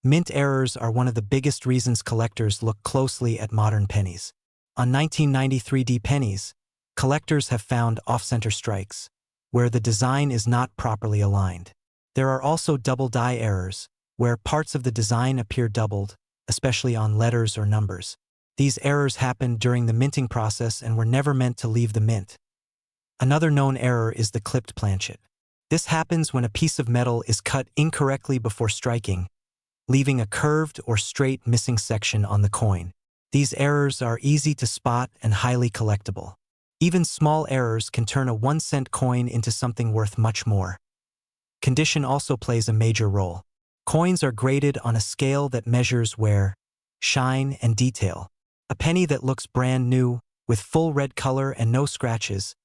Mint errors are one of the biggest reasons collectors look closely at modern pennies. On 1993 D pennies, collectors have found off-center strikes, where the design is not properly aligned. There are also double die errors, where parts of the design appear doubled, especially on letters or numbers. These errors happened during the minting process and were never meant to leave the mint. Another known error is the clipped planchet. This happens when a piece of metal is cut incorrectly before striking, leaving a curved or straight missing section on the coin. These errors are easy to spot and highly collectible. Even small errors can turn a 1 cent coin into something worth much more. Condition also plays a major role. Coins are graded on a scale that measures wear, shine, and detail. A penny that looks brand new, with full red color and no scratches,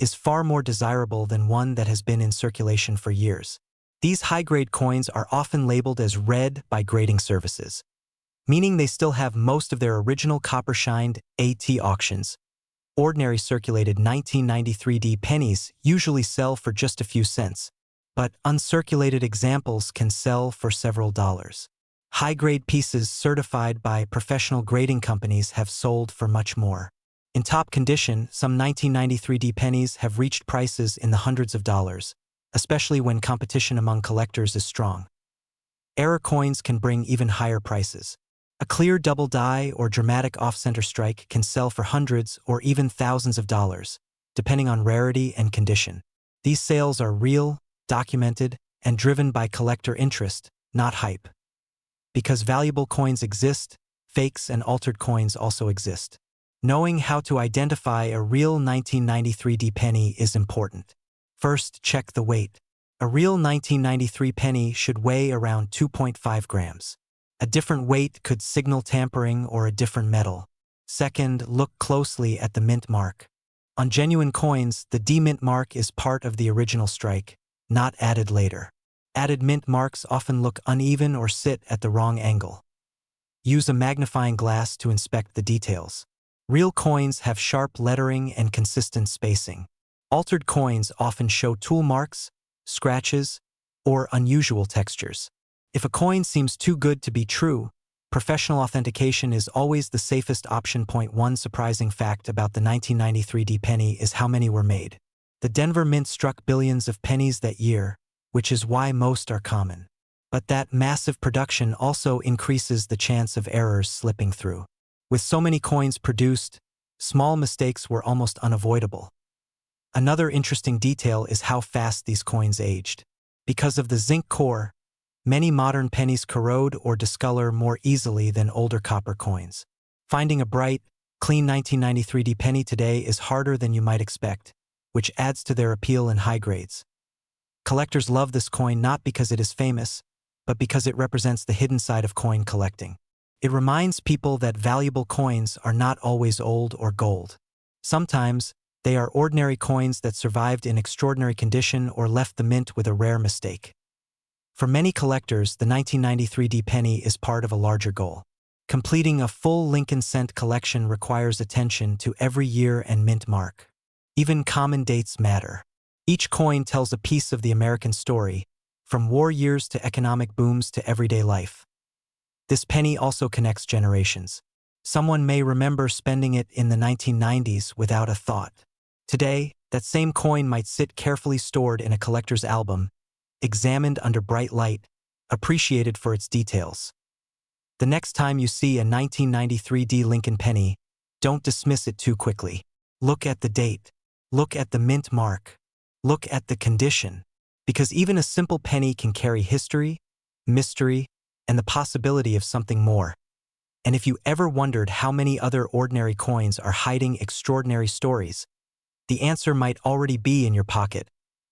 is far more desirable than one that has been in circulation for years. These high-grade coins are often labeled as red by grading services, meaning they still have most of their original copper-shined AT auctions. Ordinary circulated 1993 D pennies usually sell for just a few cents, but uncirculated examples can sell for several dollars. High-grade pieces certified by professional grading companies have sold for much more. In top condition, some 1993 D pennies have reached prices in the hundreds of dollars, especially when competition among collectors is strong. Error coins can bring even higher prices. A clear double die or dramatic off-center strike can sell for hundreds or even thousands of dollars, depending on rarity and condition. These sales are real, documented, and driven by collector interest, not hype. Because valuable coins exist, fakes and altered coins also exist. Knowing how to identify a real 1993 D penny is important. First, check the weight. A real 1993 penny should weigh around 2.5 grams. A different weight could signal tampering or a different metal. Second, look closely at the mint mark. On genuine coins, the D mint mark is part of the original strike, not added later. Added mint marks often look uneven or sit at the wrong angle. Use a magnifying glass to inspect the details. Real coins have sharp lettering and consistent spacing. Altered coins often show tool marks, scratches, or unusual textures. If a coin seems too good to be true, professional authentication is always the safest option. One surprising fact about the 1993 D penny is how many were made. The Denver Mint struck billions of pennies that year, which is why most are common. But that massive production also increases the chance of errors slipping through. With so many coins produced, small mistakes were almost unavoidable. Another interesting detail is how fast these coins aged. Because of the zinc core, many modern pennies corrode or discolor more easily than older copper coins. Finding a bright, clean 1993 D penny today is harder than you might expect, which adds to their appeal in high grades. Collectors love this coin not because it is famous, but because it represents the hidden side of coin collecting. It reminds people that valuable coins are not always old or gold. Sometimes, they are ordinary coins that survived in extraordinary condition or left the mint with a rare mistake. For many collectors, the 1993 D penny is part of a larger goal. Completing a full Lincoln cent collection requires attention to every year and mint mark. Even common dates matter. Each coin tells a piece of the American story, from war years to economic booms to everyday life. This penny also connects generations. Someone may remember spending it in the 1990s without a thought. Today, That same coin might sit carefully stored in a collector's album, examined under bright light, appreciated for its details. The next time you see a 1993 D Lincoln penny, don't dismiss it too quickly. Look at the date. Look at the mint mark. Look at the condition. Because even a simple penny can carry history, mystery, and the possibility of something more. And if you ever wondered how many other ordinary coins are hiding extraordinary stories, the answer might already be in your pocket,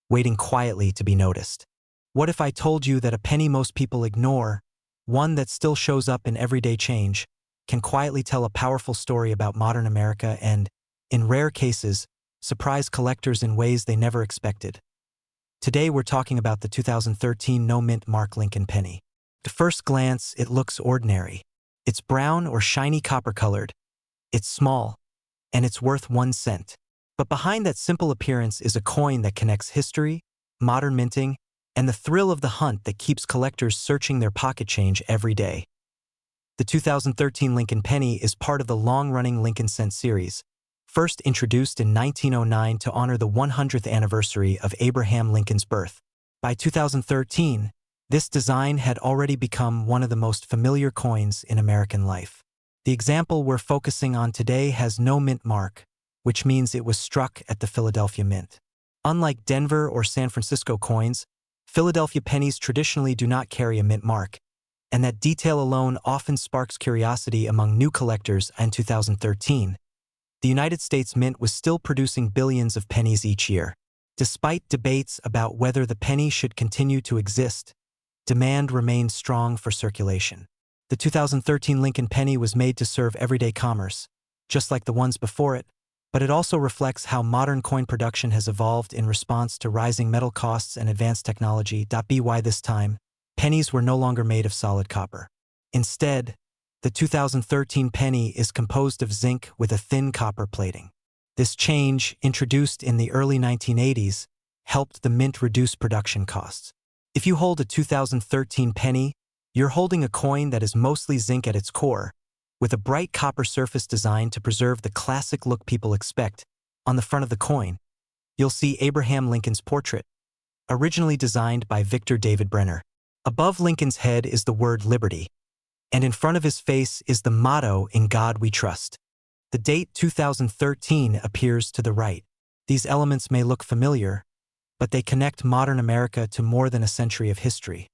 waiting quietly to be noticed. What if I told you that a penny most people ignore, one that still shows up in everyday change, can quietly tell a powerful story about modern America and, in rare cases, surprise collectors in ways they never expected? Today we're talking about the 2013 no-mint mark Lincoln penny. At first glance, it looks ordinary. It's brown or shiny copper-colored. It's small, and it's worth 1 cent. But behind that simple appearance is a coin that connects history, modern minting, and the thrill of the hunt that keeps collectors searching their pocket change every day. The 2013 Lincoln penny is part of the long-running Lincoln cent series, first introduced in 1909 to honor the 100th anniversary of Abraham Lincoln's birth. By 2013, this design had already become one of the most familiar coins in American life. The example we're focusing on today has no mint mark, which means it was struck at the Philadelphia Mint. Unlike Denver or San Francisco coins, Philadelphia pennies traditionally do not carry a mint mark, and that detail alone often sparks curiosity among new collectors. In 2013, the United States Mint was still producing billions of pennies each year. Despite debates about whether the penny should continue to exist, demand remained strong for circulation. The 2013 Lincoln penny was made to serve everyday commerce, just like the ones before it, but it also reflects how modern coin production has evolved in response to rising metal costs and advanced technology. By this time, pennies were no longer made of solid copper. Instead, the 2013 penny is composed of zinc with a thin copper plating. This change, introduced in the early 1980s, helped the mint reduce production costs. If you hold a 2013 penny, you're holding a coin that is mostly zinc at its core, with a bright copper surface designed to preserve the classic look people expect. On the front of the coin, you'll see Abraham Lincoln's portrait, originally designed by Victor David Brenner. Above Lincoln's head is the word Liberty, and in front of his face is the motto, "In God We Trust." The date 2013 appears to the right. These elements may look familiar, but they connect modern America to more than a century of history.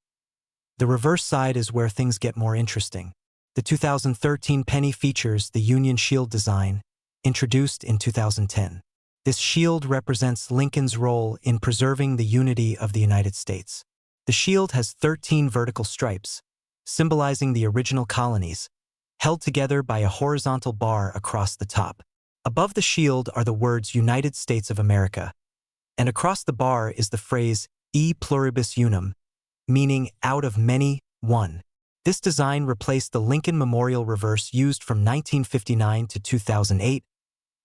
The reverse side is where things get more interesting. The 2013 penny features the Union Shield design, introduced in 2010. This shield represents Lincoln's role in preserving the unity of the United States. The shield has 13 vertical stripes, symbolizing the original colonies, held together by a horizontal bar across the top. Above the shield are the words United States of America, and across the bar is the phrase E pluribus unum, meaning out of many, one. This design replaced the Lincoln Memorial reverse used from 1959 to 2008,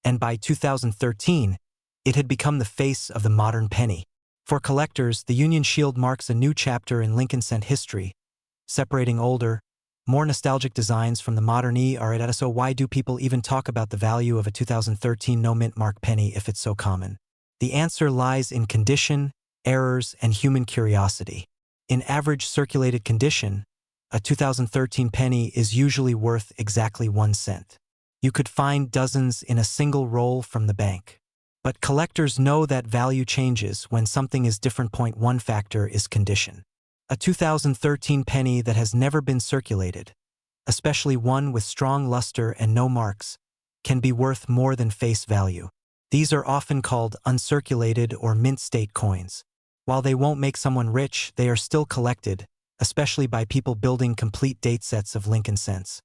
and by 2013, it had become the face of the modern penny. For collectors, the Union Shield marks a new chapter in Lincoln cent history, separating older, more nostalgic designs from the modern era. So why do people even talk about the value of a 2013 no-mint mark penny if it's so common? The answer lies in condition, errors, and human curiosity. In average circulated condition, a 2013 penny is usually worth exactly 1 cent. You could find dozens in a single roll from the bank. But collectors know that value changes when something is different. One factor is condition. A 2013 penny that has never been circulated, especially one with strong luster and no marks, can be worth more than face value. These are often called uncirculated or mint state coins. While they won't make someone rich, they are still collected, especially by people building complete date sets of Lincoln cents.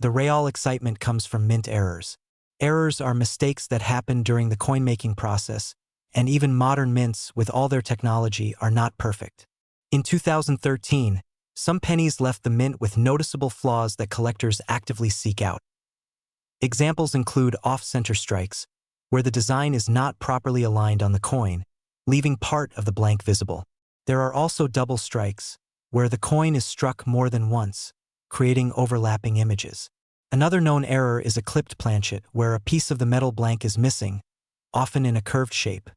The real excitement comes from mint errors. Errors are mistakes that happen during the coin-making process, and even modern mints, with all their technology, are not perfect. In 2013, some pennies left the mint with noticeable flaws that collectors actively seek out. Examples include off-center strikes, where the design is not properly aligned on the coin, leaving part of the blank visible. There are also double strikes, where the coin is struck more than once, creating overlapping images. Another known error is a clipped planchet, where a piece of the metal blank is missing, often in a curved shape.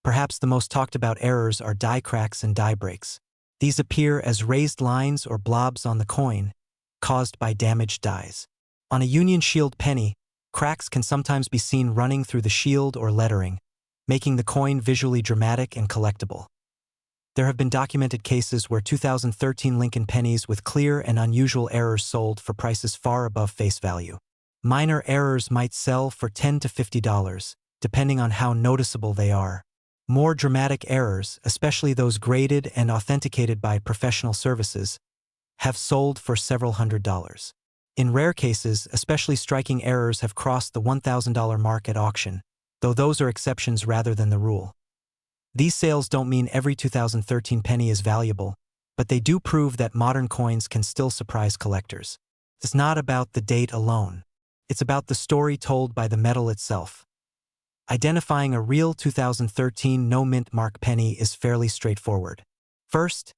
Perhaps the most talked about errors are die cracks and die breaks. These appear as raised lines or blobs on the coin, caused by damaged dies. On a Union Shield penny, cracks can sometimes be seen running through the shield or lettering, making the coin visually dramatic and collectible. There have been documented cases where 2013 Lincoln pennies with clear and unusual errors sold for prices far above face value. Minor errors might sell for $10 to $50, depending on how noticeable they are. More dramatic errors, especially those graded and authenticated by professional services, have sold for several $100s. In rare cases, especially striking errors have crossed the $1,000 mark at auction, though those are exceptions rather than the rule. These sales don't mean every 2013 penny is valuable, but they do prove that modern coins can still surprise collectors. It's not about the date alone. It's about the story told by the metal itself. Identifying a real 2013 no-mint mark penny is fairly straightforward. First,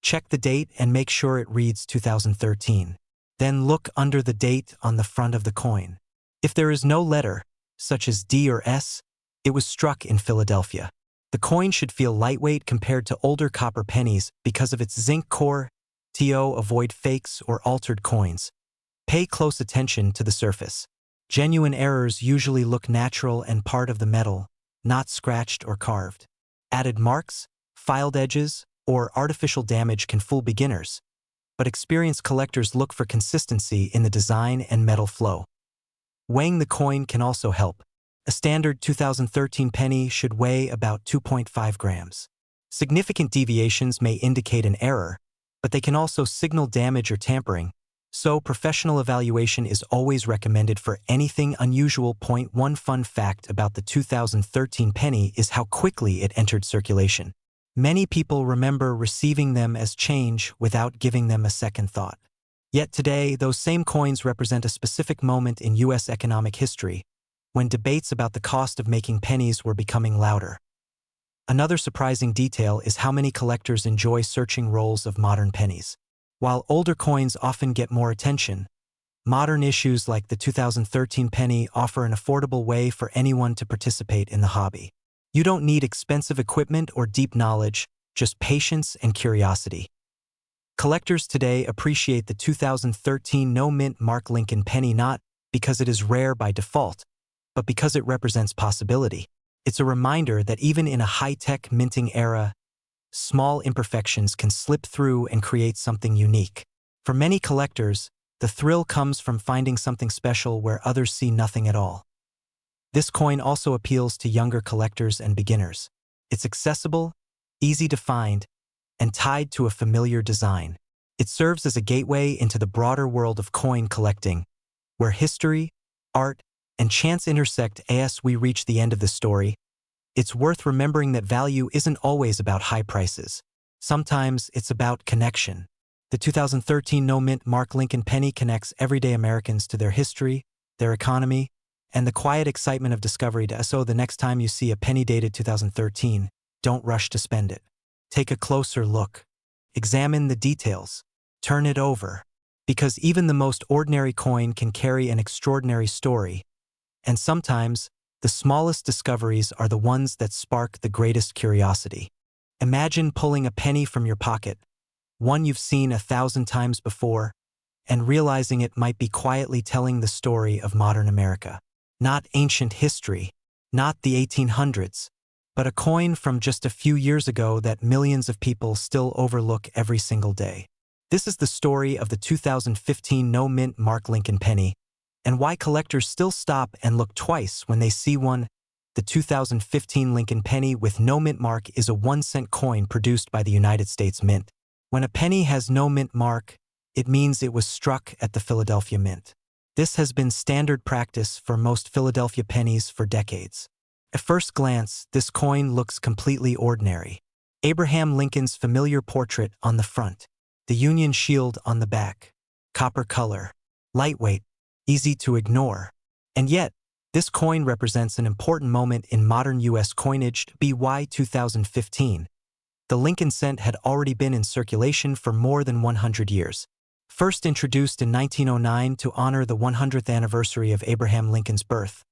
check the date and make sure it reads 2013. Then look under the date on the front of the coin. If there is no letter, such as D or S, it was struck in Philadelphia. The coin should feel lightweight compared to older copper pennies because of its zinc core. To avoid fakes or altered coins, pay close attention to the surface. Genuine errors usually look natural and part of the metal, not scratched or carved. Added marks, filed edges, or artificial damage can fool beginners, but experienced collectors look for consistency in the design and metal flow. Weighing the coin can also help. A standard 2013 penny should weigh about 2.5 grams. Significant deviations may indicate an error, but they can also signal damage or tampering, so professional evaluation is always recommended for anything unusual. One fun fact about the 2013 penny is how quickly it entered circulation. Many people remember receiving them as change without giving them a second thought. Yet today, those same coins represent a specific moment in U.S. economic history, when debates about the cost of making pennies were becoming louder. Another surprising detail is how many collectors enjoy searching rolls of modern pennies. While older coins often get more attention, modern issues like the 2013 penny offer an affordable way for anyone to participate in the hobby. You don't need expensive equipment or deep knowledge, just patience and curiosity. Collectors today appreciate the 2013 no-mint mark Lincoln penny not because it is rare by default, but because it represents possibility. It's a reminder that even in a high-tech minting era, small imperfections can slip through and create something unique. For many collectors, the thrill comes from finding something special where others see nothing at all. This coin also appeals to younger collectors and beginners. It's accessible, easy to find, and tied to a familiar design. It serves as a gateway into the broader world of coin collecting, where history, art, and chance intersect. As we reach the end of the story, it's worth remembering that value isn't always about high prices. Sometimes it's about connection. The 2013 no-mint mark Lincoln penny connects everyday Americans to their history, their economy, and the quiet excitement of discovery. So the next time you see a penny dated 2013, don't rush to spend it. Take a closer look. Examine the details. Turn it over. Because even the most ordinary coin can carry an extraordinary story. And sometimes, the smallest discoveries are the ones that spark the greatest curiosity. Imagine pulling a penny from your pocket, one you've seen 1,000 times before, and realizing it might be quietly telling the story of modern America. Not ancient history, not the 1800s, but a coin from just a few years ago that millions of people still overlook every single day. This is the story of the 2015 no-mint mark Lincoln penny, and why collectors still stop and look twice when they see one. The 2015 Lincoln penny with no mint mark is a 1-cent coin produced by the United States Mint. When a penny has no mint mark, it means it was struck at the Philadelphia Mint. This has been standard practice for most Philadelphia pennies for decades. At first glance, this coin looks completely ordinary. Abraham Lincoln's familiar portrait on the front, the Union Shield on the back, copper color, lightweight, easy to ignore. And yet, this coin represents an important moment in modern U.S. coinage. By 2015, the Lincoln cent had already been in circulation for more than 100 years. First introduced in 1909 to honor the 100th anniversary of Abraham Lincoln's birth,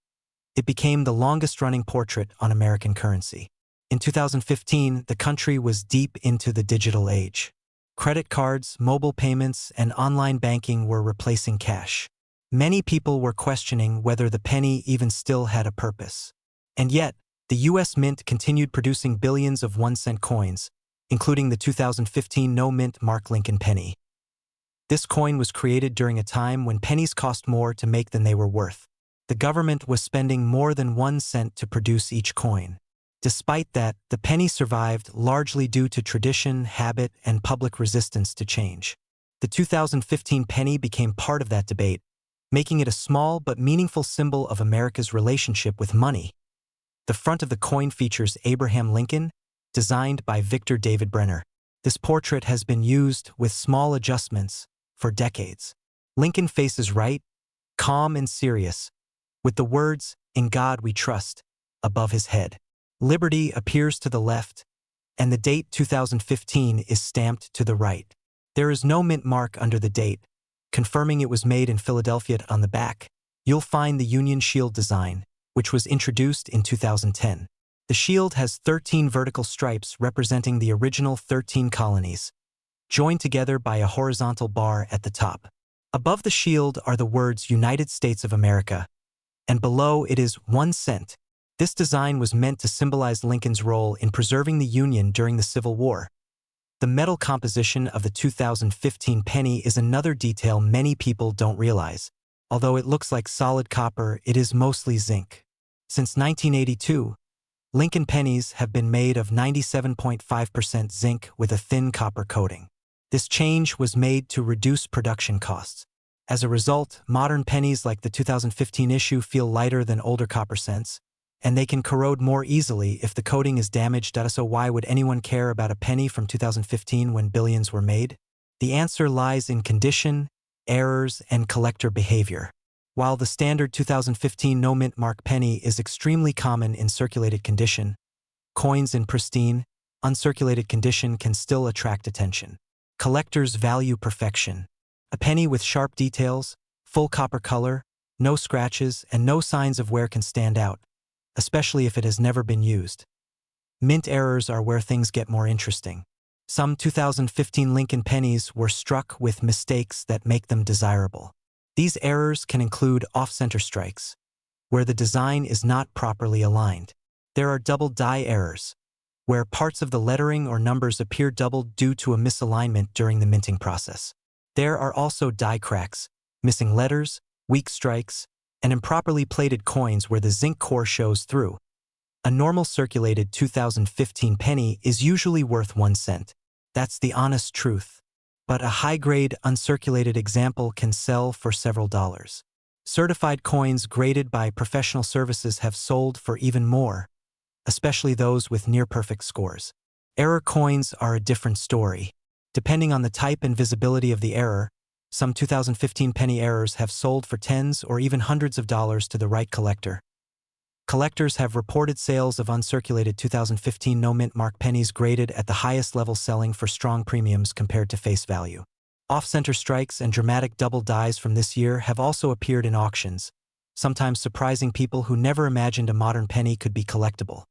It became the longest-running portrait on American currency. In 2015, the country was deep into the digital age. Credit cards, mobile payments, and online banking were replacing cash. Many people were questioning whether the penny even still had a purpose. And yet, the U.S. Mint continued producing billions of 1-cent coins, including the 2015 no-mint Mark Lincoln penny. This coin was created during a time when pennies cost more to make than they were worth. The government was spending more than 1 cent to produce each coin. Despite that, the penny survived largely due to tradition, habit, and public resistance to change. The 2015 penny became part of that debate, making it a small but meaningful symbol of America's relationship with money. The front of the coin features Abraham Lincoln, designed by Victor David Brenner. This portrait has been used, with small adjustments, for decades. Lincoln faces right, calm and serious, with the words, "In God we trust," above his head. Liberty appears to the left, and the date 2015 is stamped to the right. There is no mint mark under the date, confirming it was made in Philadelphia. On the back, you'll find the Union Shield design, which was introduced in 2010. The shield has 13 vertical stripes representing the original 13 colonies, joined together by a horizontal bar at the top. Above the shield are the words United States of America, and below it is 1 cent. This design was meant to symbolize Lincoln's role in preserving the Union during the Civil War. The metal composition of the 2015 penny is another detail many people don't realize. Although it looks like solid copper, it is mostly zinc. Since 1982, Lincoln pennies have been made of 97.5% zinc with a thin copper coating. This change was made to reduce production costs. As a result, modern pennies like the 2015 issue feel lighter than older copper cents, and they can corrode more easily if the coating is damaged. So why would anyone care about a penny from 2015 when billions were made? The answer lies in condition, errors, and collector behavior. While the standard 2015 no-mint mark penny is extremely common in circulated condition, coins in pristine, uncirculated condition can still attract attention. Collectors value perfection. A penny with sharp details, full copper color, no scratches, and no signs of wear can stand out, especially if it has never been used. Mint errors are where things get more interesting. Some 2015 Lincoln pennies were struck with mistakes that make them desirable. These errors can include off-center strikes, where the design is not properly aligned. There are double die errors, where parts of the lettering or numbers appear doubled due to a misalignment during the minting process. There are also die cracks, missing letters, weak strikes, and improperly plated coins where the zinc core shows through. A normal circulated 2015 penny is usually worth 1 cent. That's the honest truth. But a high-grade, uncirculated example can sell for several dollars. Certified coins graded by professional services have sold for even more, especially those with near-perfect scores. Error coins are a different story. Depending on the type and visibility of the error, some 2015 penny errors have sold for tens or even hundreds of dollars to the right collector. Collectors have reported sales of uncirculated 2015 no-mint mark pennies graded at the highest level, selling for strong premiums compared to face value. Off-center strikes and dramatic double dies from this year have also appeared in auctions, sometimes surprising people who never imagined a modern penny could be collectible.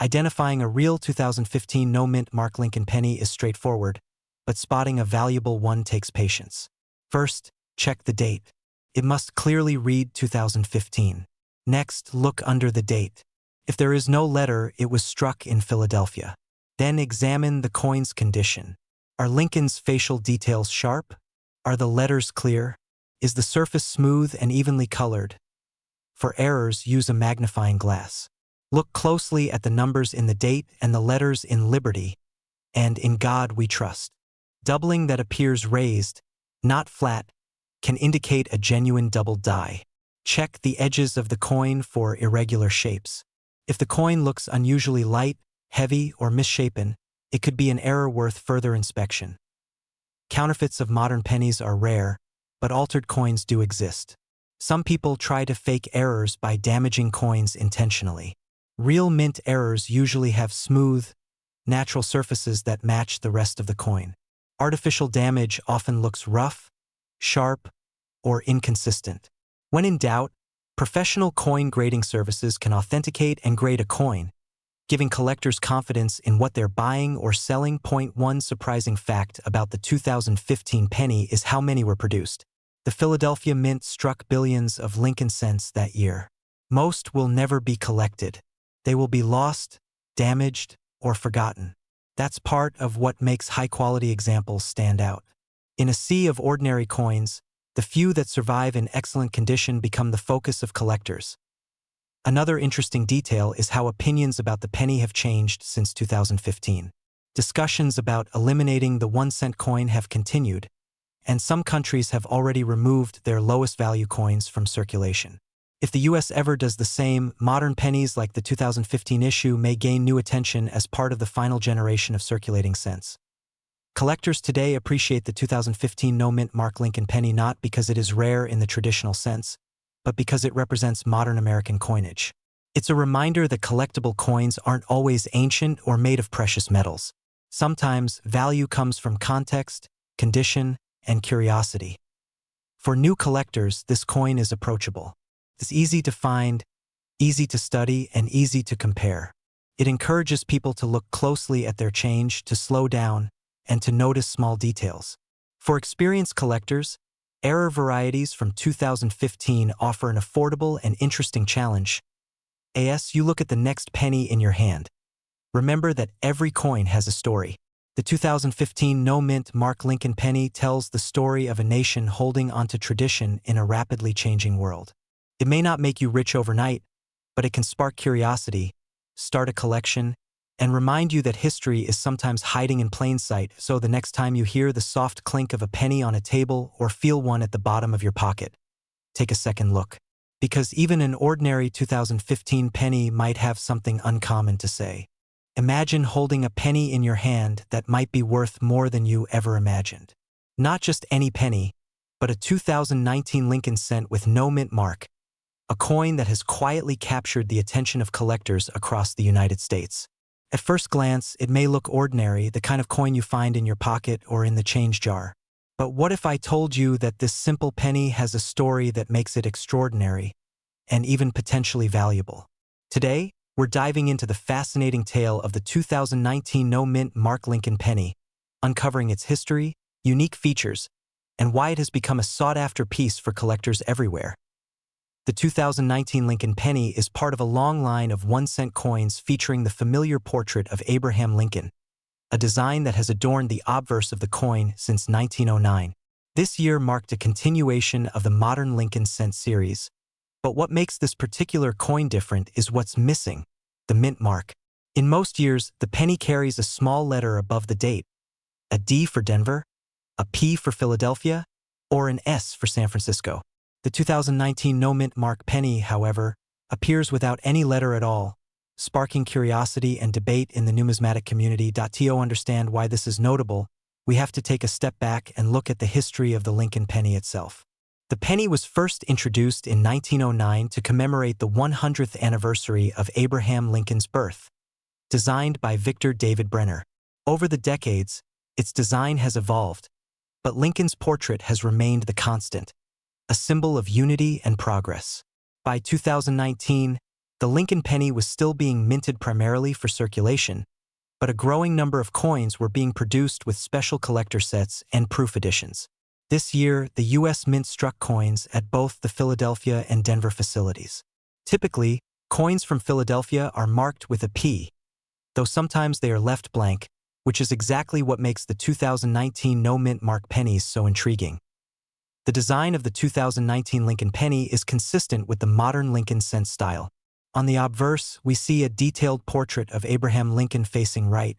Identifying a real 2015 no-mint mark Lincoln penny is straightforward, but spotting a valuable one takes patience. First, check the date. It must clearly read 2015. Next, look under the date. If there is no letter, it was struck in Philadelphia. Then examine the coin's condition. Are Lincoln's facial details sharp? Are the letters clear? Is the surface smooth and evenly colored? For errors, use a magnifying glass. Look closely at the numbers in the date and the letters in Liberty and In God We Trust. Doubling that appears raised, not flat, can indicate a genuine double die. Check the edges of the coin for irregular shapes. If the coin looks unusually light, heavy, or misshapen, it could be an error worth further inspection. Counterfeits of modern pennies are rare, but altered coins do exist. Some people try to fake errors by damaging coins intentionally. Real mint errors usually have smooth, natural surfaces that match the rest of the coin. Artificial damage often looks rough, sharp, or inconsistent. When in doubt, Professional coin grading services can authenticate and grade a coin, giving collectors confidence in what they're buying or selling. One surprising fact about the 2015 penny is how many were produced. The Philadelphia Mint struck billions of Lincoln cents that year. Most will never be collected. They will be lost, damaged, or forgotten. That's part of what makes high-quality examples stand out. In a sea of ordinary coins, the few that survive in excellent condition become the focus of collectors. Another interesting detail is how opinions about the penny have changed since 2015. Discussions about eliminating the 1-cent coin have continued, and some countries have already removed their lowest value coins from circulation. If the US ever does the same, modern pennies like the 2015 issue may gain new attention as part of the final generation of circulating cents. Collectors today appreciate the 2015 no-mint Mark Lincoln penny not because it is rare in the traditional sense, but because it represents modern American coinage. It's a reminder that collectible coins aren't always ancient or made of precious metals. Sometimes value comes from context, condition, and curiosity. For new collectors, this coin is approachable. It's easy to find, easy to study, and easy to compare. It encourages people to look closely at their change, to slow down, and to notice small details. For experienced collectors, error varieties from 2015 offer an affordable and interesting challenge. As you look at the next penny in your hand, remember that every coin has a story. The 2015 no-mint Mark Lincoln penny tells the story of a nation holding onto tradition in a rapidly changing world. It may not make you rich overnight, but it can spark curiosity, start a collection, and remind you that history is sometimes hiding in plain sight. So the next time you hear the soft clink of a penny on a table or feel one at the bottom of your pocket, take a second look. Because even an ordinary 2015 penny might have something uncommon to say. Imagine holding a penny in your hand that might be worth more than you ever imagined. Not just any penny, but a 2019 Lincoln cent with no mint mark, a coin that has quietly captured the attention of collectors across the United States. At first glance, it may look ordinary, the kind of coin you find in your pocket or in the change jar. But what if I told you that this simple penny has a story that makes it extraordinary and even potentially valuable? Today, we're diving into the fascinating tale of the 2019 no-mint Mark Lincoln penny, uncovering its history, unique features, and why it has become a sought-after piece for collectors everywhere. The 2019 Lincoln penny is part of a long line of 1-cent coins featuring the familiar portrait of Abraham Lincoln, a design that has adorned the obverse of the coin since 1909. This year marked a continuation of the modern Lincoln cent series. But what makes this particular coin different is what's missing, the mint mark. In most years, the penny carries a small letter above the date, a D for Denver, a P for Philadelphia, or an S for San Francisco. The 2019 no-mint Mark penny, however, appears without any letter at all, sparking curiosity and debate in the numismatic community. To understand why this is notable, we have to take a step back and look at the history of the Lincoln penny itself. The penny was first introduced in 1909 to commemorate the 100th anniversary of Abraham Lincoln's birth, designed by Victor David Brenner. Over the decades, its design has evolved, but Lincoln's portrait has remained the constant, a symbol of unity and progress. By 2019, the Lincoln penny was still being minted primarily for circulation, but a growing number of coins were being produced with special collector sets and proof editions. This year, the U.S. Mint struck coins at both the Philadelphia and Denver facilities. Typically, coins from Philadelphia are marked with a P, though sometimes they are left blank, which is exactly what makes the 2019 no-mint Mark pennies so intriguing. The design of the 2019 Lincoln penny is consistent with the modern Lincoln cent style. On the obverse, we see a detailed portrait of Abraham Lincoln facing right,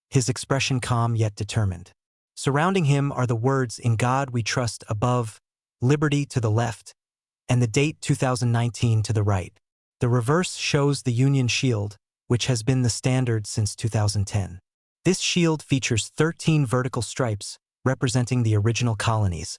his expression calm yet determined. Surrounding him are the words "In God We Trust" above, "Liberty" to the left, and the date 2019 to the right. The reverse shows the Union shield, which has been the standard since 2010. This shield features 13 vertical stripes representing the original colonies,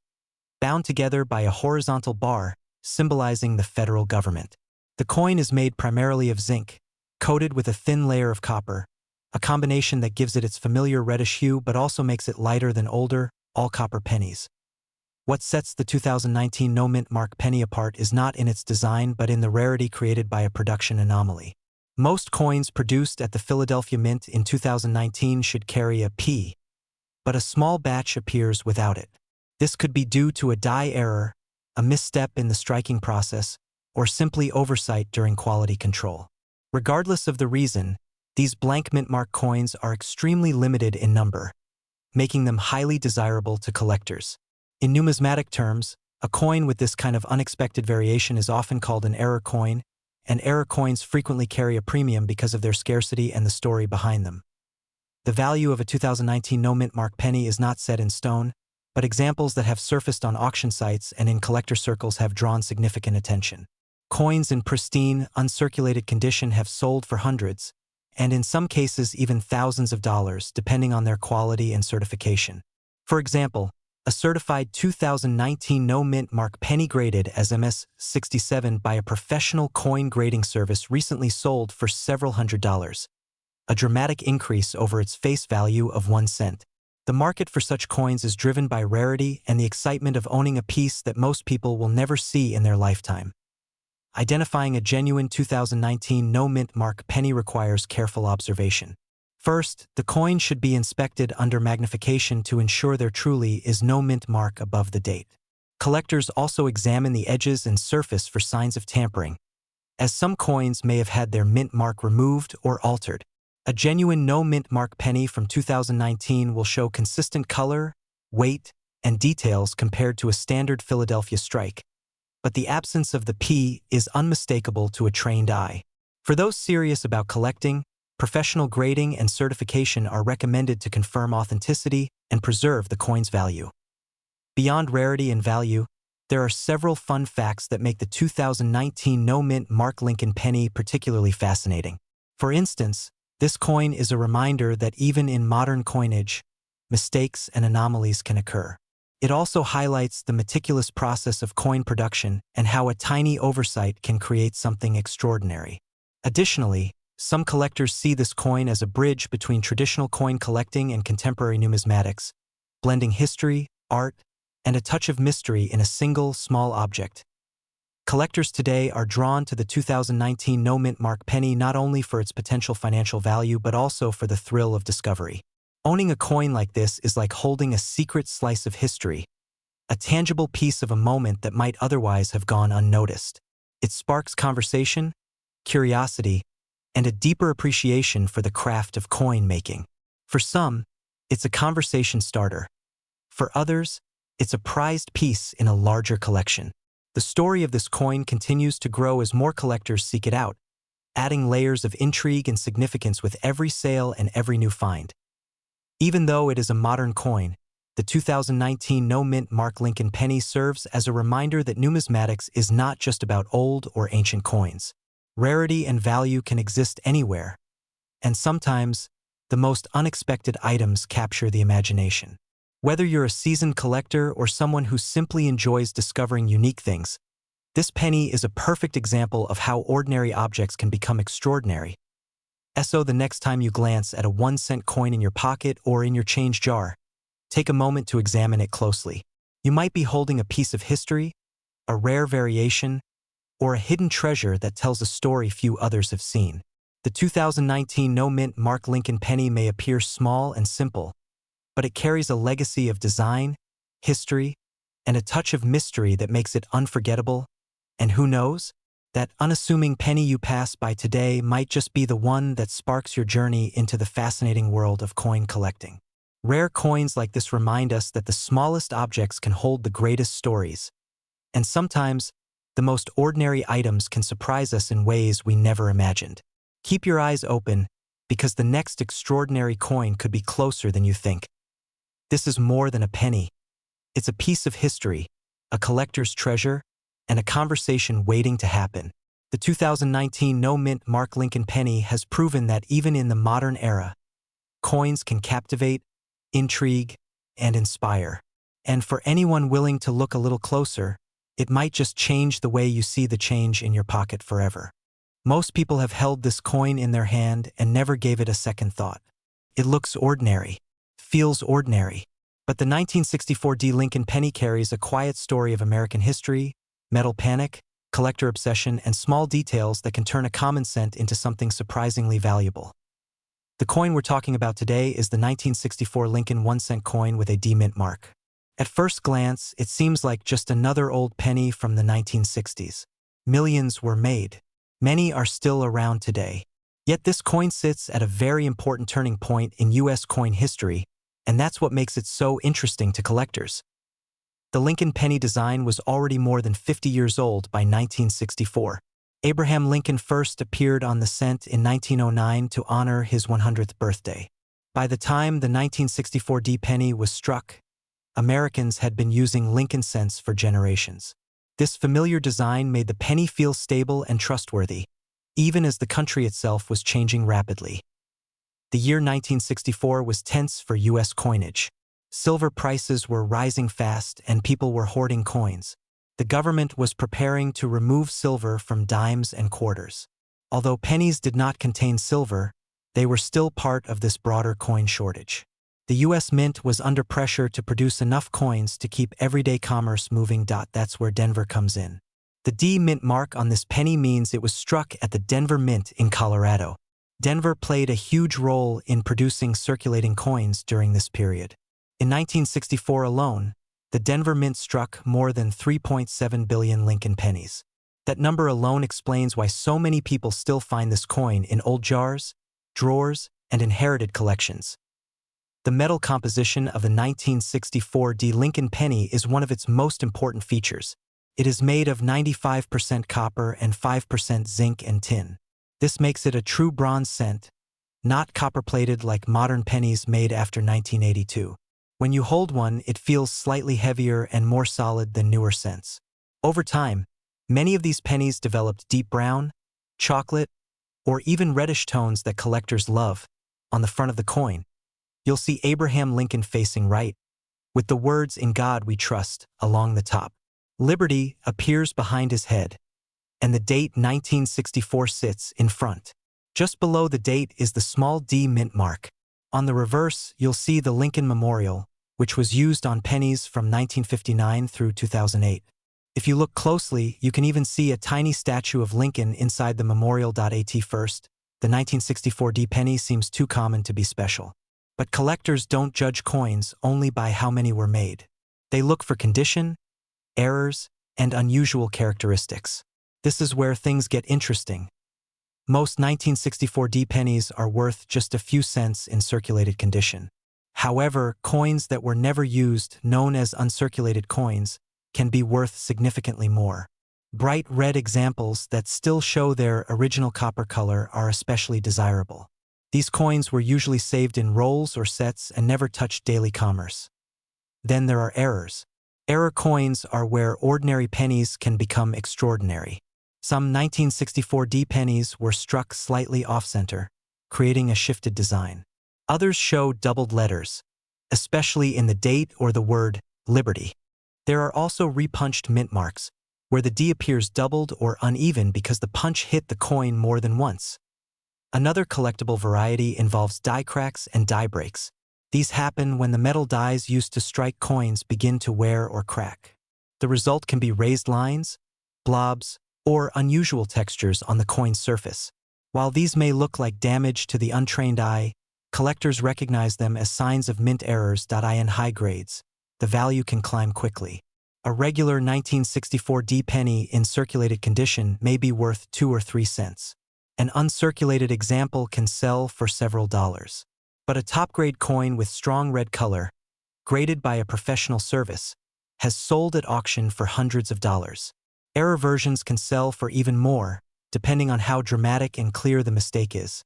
bound together by a horizontal bar symbolizing the federal government. The coin is made primarily of zinc, coated with a thin layer of copper, a combination that gives it its familiar reddish hue but also makes it lighter than older, all-copper pennies. What sets the 2019 no-mint mark penny apart is not in its design but in the rarity created by a production anomaly. Most coins produced at the Philadelphia Mint in 2019 should carry a P, but a small batch appears without it. This could be due to a die error, a misstep in the striking process, or simply oversight during quality control. Regardless of the reason, these blank mint mark coins are extremely limited in number, making them highly desirable to collectors. In numismatic terms, a coin with this kind of unexpected variation is often called an error coin, and error coins frequently carry a premium because of their scarcity and the story behind them. The value of a 2019 no-mint mark penny is not set in stone, but examples that have surfaced on auction sites and in collector circles have drawn significant attention. Coins in pristine, uncirculated condition have sold for hundreds, and in some cases even thousands of dollars, depending on their quality and certification. For example, a certified 2019 no-mint mark penny graded as MS-67 by a professional coin grading service recently sold for several $100s, a dramatic increase over its face value of 1 cent. The market for such coins is driven by rarity and the excitement of owning a piece that most people will never see in their lifetime. Identifying a genuine 2019 no-mint mark penny requires careful observation. First, the coin should be inspected under magnification to ensure there truly is no mint mark above the date. Collectors also examine the edges and surface for signs of tampering, as some coins may have had their mint mark removed or altered. A genuine no-mint mark penny from 2019 will show consistent color, weight, and details compared to a standard Philadelphia strike, but the absence of the P is unmistakable to a trained eye. For those serious about collecting, professional grading and certification are recommended to confirm authenticity and preserve the coin's value. Beyond rarity and value, there are several fun facts that make the 2019 no-mint mark Lincoln penny particularly fascinating. For instance, this coin is a reminder that even in modern coinage, mistakes and anomalies can occur. It also highlights the meticulous process of coin production and how a tiny oversight can create something extraordinary. Additionally, some collectors see this coin as a bridge between traditional coin collecting and contemporary numismatics, blending history, art, and a touch of mystery in a single, small object. Collectors today are drawn to the 2019 no-mint mark penny not only for its potential financial value but also for the thrill of discovery. Owning a coin like this is like holding a secret slice of history, a tangible piece of a moment that might otherwise have gone unnoticed. It sparks conversation, curiosity, and a deeper appreciation for the craft of coin making. For some, it's a conversation starter. For others, it's a prized piece in a larger collection. The story of this coin continues to grow as more collectors seek it out, adding layers of intrigue and significance with every sale and every new find. Even though it is a modern coin, the 2019 no-mint mark Lincoln penny serves as a reminder that numismatics is not just about old or ancient coins. Rarity and value can exist anywhere, and sometimes, the most unexpected items capture the imagination. Whether you're a seasoned collector or someone who simply enjoys discovering unique things, this penny is a perfect example of how ordinary objects can become extraordinary. So the next time you glance at a 1-cent coin in your pocket or in your change jar, take a moment to examine it closely. You might be holding a piece of history, a rare variation, or a hidden treasure that tells a story few others have seen. The 2019 no-mint mark Lincoln penny may appear small and simple, but it carries a legacy of design, history, and a touch of mystery that makes it unforgettable. And who knows? That unassuming penny you pass by today might just be the one that sparks your journey into the fascinating world of coin collecting. Rare coins like this remind us that the smallest objects can hold the greatest stories, and sometimes, the most ordinary items can surprise us in ways we never imagined. Keep your eyes open, because the next extraordinary coin could be closer than you think. This is more than a penny. It's a piece of history, a collector's treasure, and a conversation waiting to happen. The 2019 no-mint mark Lincoln penny has proven that even in the modern era, coins can captivate, intrigue, and inspire. And for anyone willing to look a little closer, it might just change the way you see the change in your pocket forever. Most people have held this coin in their hand and never gave it a second thought. It looks ordinary, feels ordinary, But the 1964 D Lincoln penny carries a quiet story of American history, metal panic, collector obsession, and small details that can turn a common cent into something surprisingly valuable. The coin we're talking about today is the 1964 Lincoln 1-cent coin with a D mint mark. At first glance, it seems like just another old penny from the 1960s. Millions were made. Many are still around today. Yet this coin sits at a very important turning point in U.S. coin history, and that's what makes it so interesting to collectors. The Lincoln penny design was already more than 50 years old by 1964. Abraham Lincoln first appeared on the cent in 1909 to honor his 100th birthday. By the time the 1964 D penny was struck, Americans had been using Lincoln cents for generations. This familiar design made the penny feel stable and trustworthy, even as the country itself was changing rapidly. The year 1964 was tense for U.S. coinage. Silver prices were rising fast and people were hoarding coins. The government was preparing to remove silver from dimes and quarters. Although pennies did not contain silver, they were still part of this broader coin shortage. The U.S. Mint was under pressure to produce enough coins to keep everyday commerce moving. That's where Denver comes in. The D Mint mark on this penny means it was struck at the Denver Mint in Colorado. Denver played a huge role in producing circulating coins during this period. In 1964 alone, the Denver Mint struck more than 3.7 billion Lincoln pennies. That number alone explains why so many people still find this coin in old jars, drawers, and inherited collections. The metal composition of the 1964 D Lincoln penny is one of its most important features. It is made of 95% copper and 5% zinc and tin. This makes it a true bronze cent, not copper-plated like modern pennies made after 1982. When you hold one, it feels slightly heavier and more solid than newer cents. Over time, many of these pennies developed deep brown, chocolate, or even reddish tones that collectors love. On the front of the coin, you'll see Abraham Lincoln facing right, with the words "In God We Trust" along the top. Liberty appears behind his head, and the date 1964 sits in front. Just below the date is the small D mint mark. On the reverse, you'll see the Lincoln Memorial, which was used on pennies from 1959 through 2008. If you look closely, you can even see a tiny statue of Lincoln inside the memorial. At first, the 1964 D penny seems too common to be special. But collectors don't judge coins only by how many were made. They look for condition, errors, and unusual characteristics. This is where things get interesting. Most 1964 D pennies are worth just a few cents in circulated condition. However, coins that were never used, known as uncirculated coins, can be worth significantly more. Bright red examples that still show their original copper color are especially desirable. These coins were usually saved in rolls or sets and never touched daily commerce. Then there are errors. Error coins are where ordinary pennies can become extraordinary. Some 1964 D pennies were struck slightly off-center, creating a shifted design. Others show doubled letters, especially in the date or the word Liberty. There are also repunched mint marks, where the D appears doubled or uneven because the punch hit the coin more than once. Another collectible variety involves die cracks and die breaks. These happen when the metal dies used to strike coins begin to wear or crack. The result can be raised lines, blobs, or unusual textures on the coin's surface. While these may look like damage to the untrained eye, collectors recognize them as signs of mint errors. In high grades, the value can climb quickly. A regular 1964 D penny in circulated condition may be worth 2 or 3 cents. An uncirculated example can sell for several dollars. But a top-grade coin with strong red color, graded by a professional service, has sold at auction for hundreds of dollars. Error versions can sell for even more, depending on how dramatic and clear the mistake is.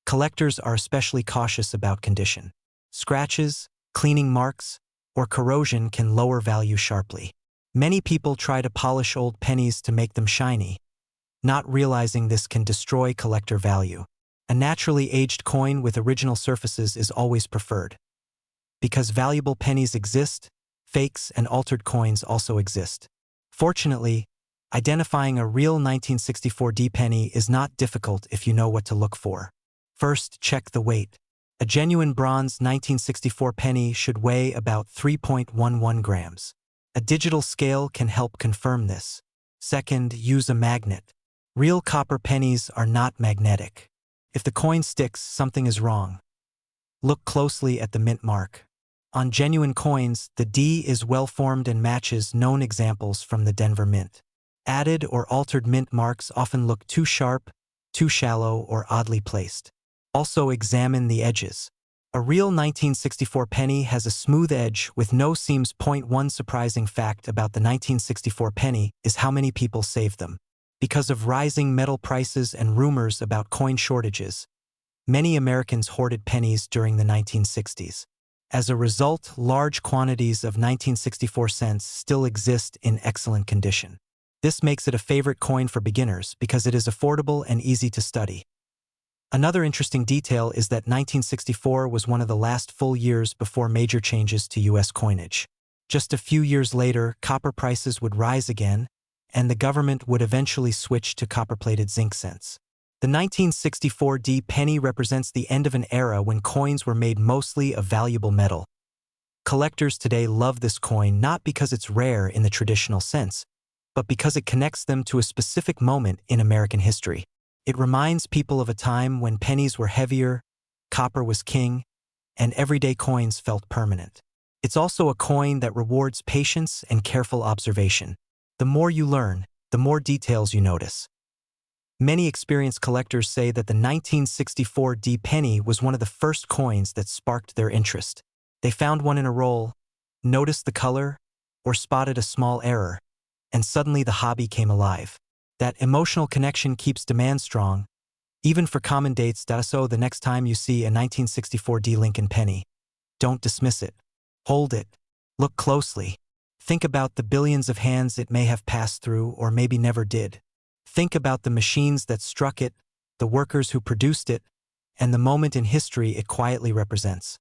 Collectors are especially cautious about condition. Scratches, cleaning marks, or corrosion can lower value sharply. Many people try to polish old pennies to make them shiny, not realizing this can destroy collector value. A naturally aged coin with original surfaces is always preferred. Because valuable pennies exist, fakes and altered coins also exist. Fortunately, identifying a real 1964 D penny is not difficult if you know what to look for. First, check the weight. A genuine bronze 1964 penny should weigh about 3.11 grams. A digital scale can help confirm this. Second, use a magnet. Real copper pennies are not magnetic. If the coin sticks, something is wrong. Look closely at the mint mark. On genuine coins, the D is well-formed and matches known examples from the Denver Mint. Added or altered mint marks often look too sharp, too shallow, or oddly placed. Also examine the edges. A real 1964 penny has a smooth edge with no seams. One surprising fact about the 1964 penny is how many people saved them. Because of rising metal prices and rumors about coin shortages, many Americans hoarded pennies during the 1960s. As a result, large quantities of 1964 cents still exist in excellent condition. This makes it a favorite coin for beginners because it is affordable and easy to study. Another interesting detail is that 1964 was one of the last full years before major changes to U.S. coinage. Just a few years later, copper prices would rise again, and the government would eventually switch to copper-plated zinc cents. The 1964 D penny represents the end of an era when coins were made mostly of valuable metal. Collectors today love this coin not because it's rare in the traditional sense, but because it connects them to a specific moment in American history. It reminds people of a time when pennies were heavier, copper was king, and everyday coins felt permanent. It's also a coin that rewards patience and careful observation. The more you learn, the more details you notice. Many experienced collectors say that the 1964 D penny was one of the first coins that sparked their interest. They found one in a roll, noticed the color, or spotted a small error, and suddenly the hobby came alive. That emotional connection keeps demand strong, even for common dates. So the next time you see a 1964 D Lincoln penny, don't dismiss it. Hold it. Look closely. Think about the billions of hands it may have passed through or maybe never did. Think about the machines that struck it, the workers who produced it, and the moment in history it quietly represents.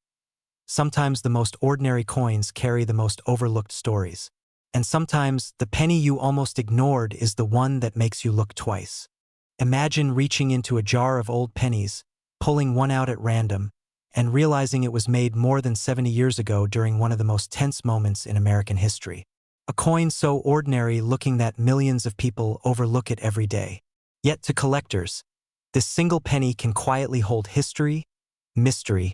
Sometimes the most ordinary coins carry the most overlooked stories. And sometimes the penny you almost ignored is the one that makes you look twice. Imagine reaching into a jar of old pennies, pulling one out at random, and realizing it was made more than 70 years ago during one of the most tense moments in American history. A coin so ordinary looking that millions of people overlook it every day. Yet to collectors, this single penny can quietly hold history, mystery,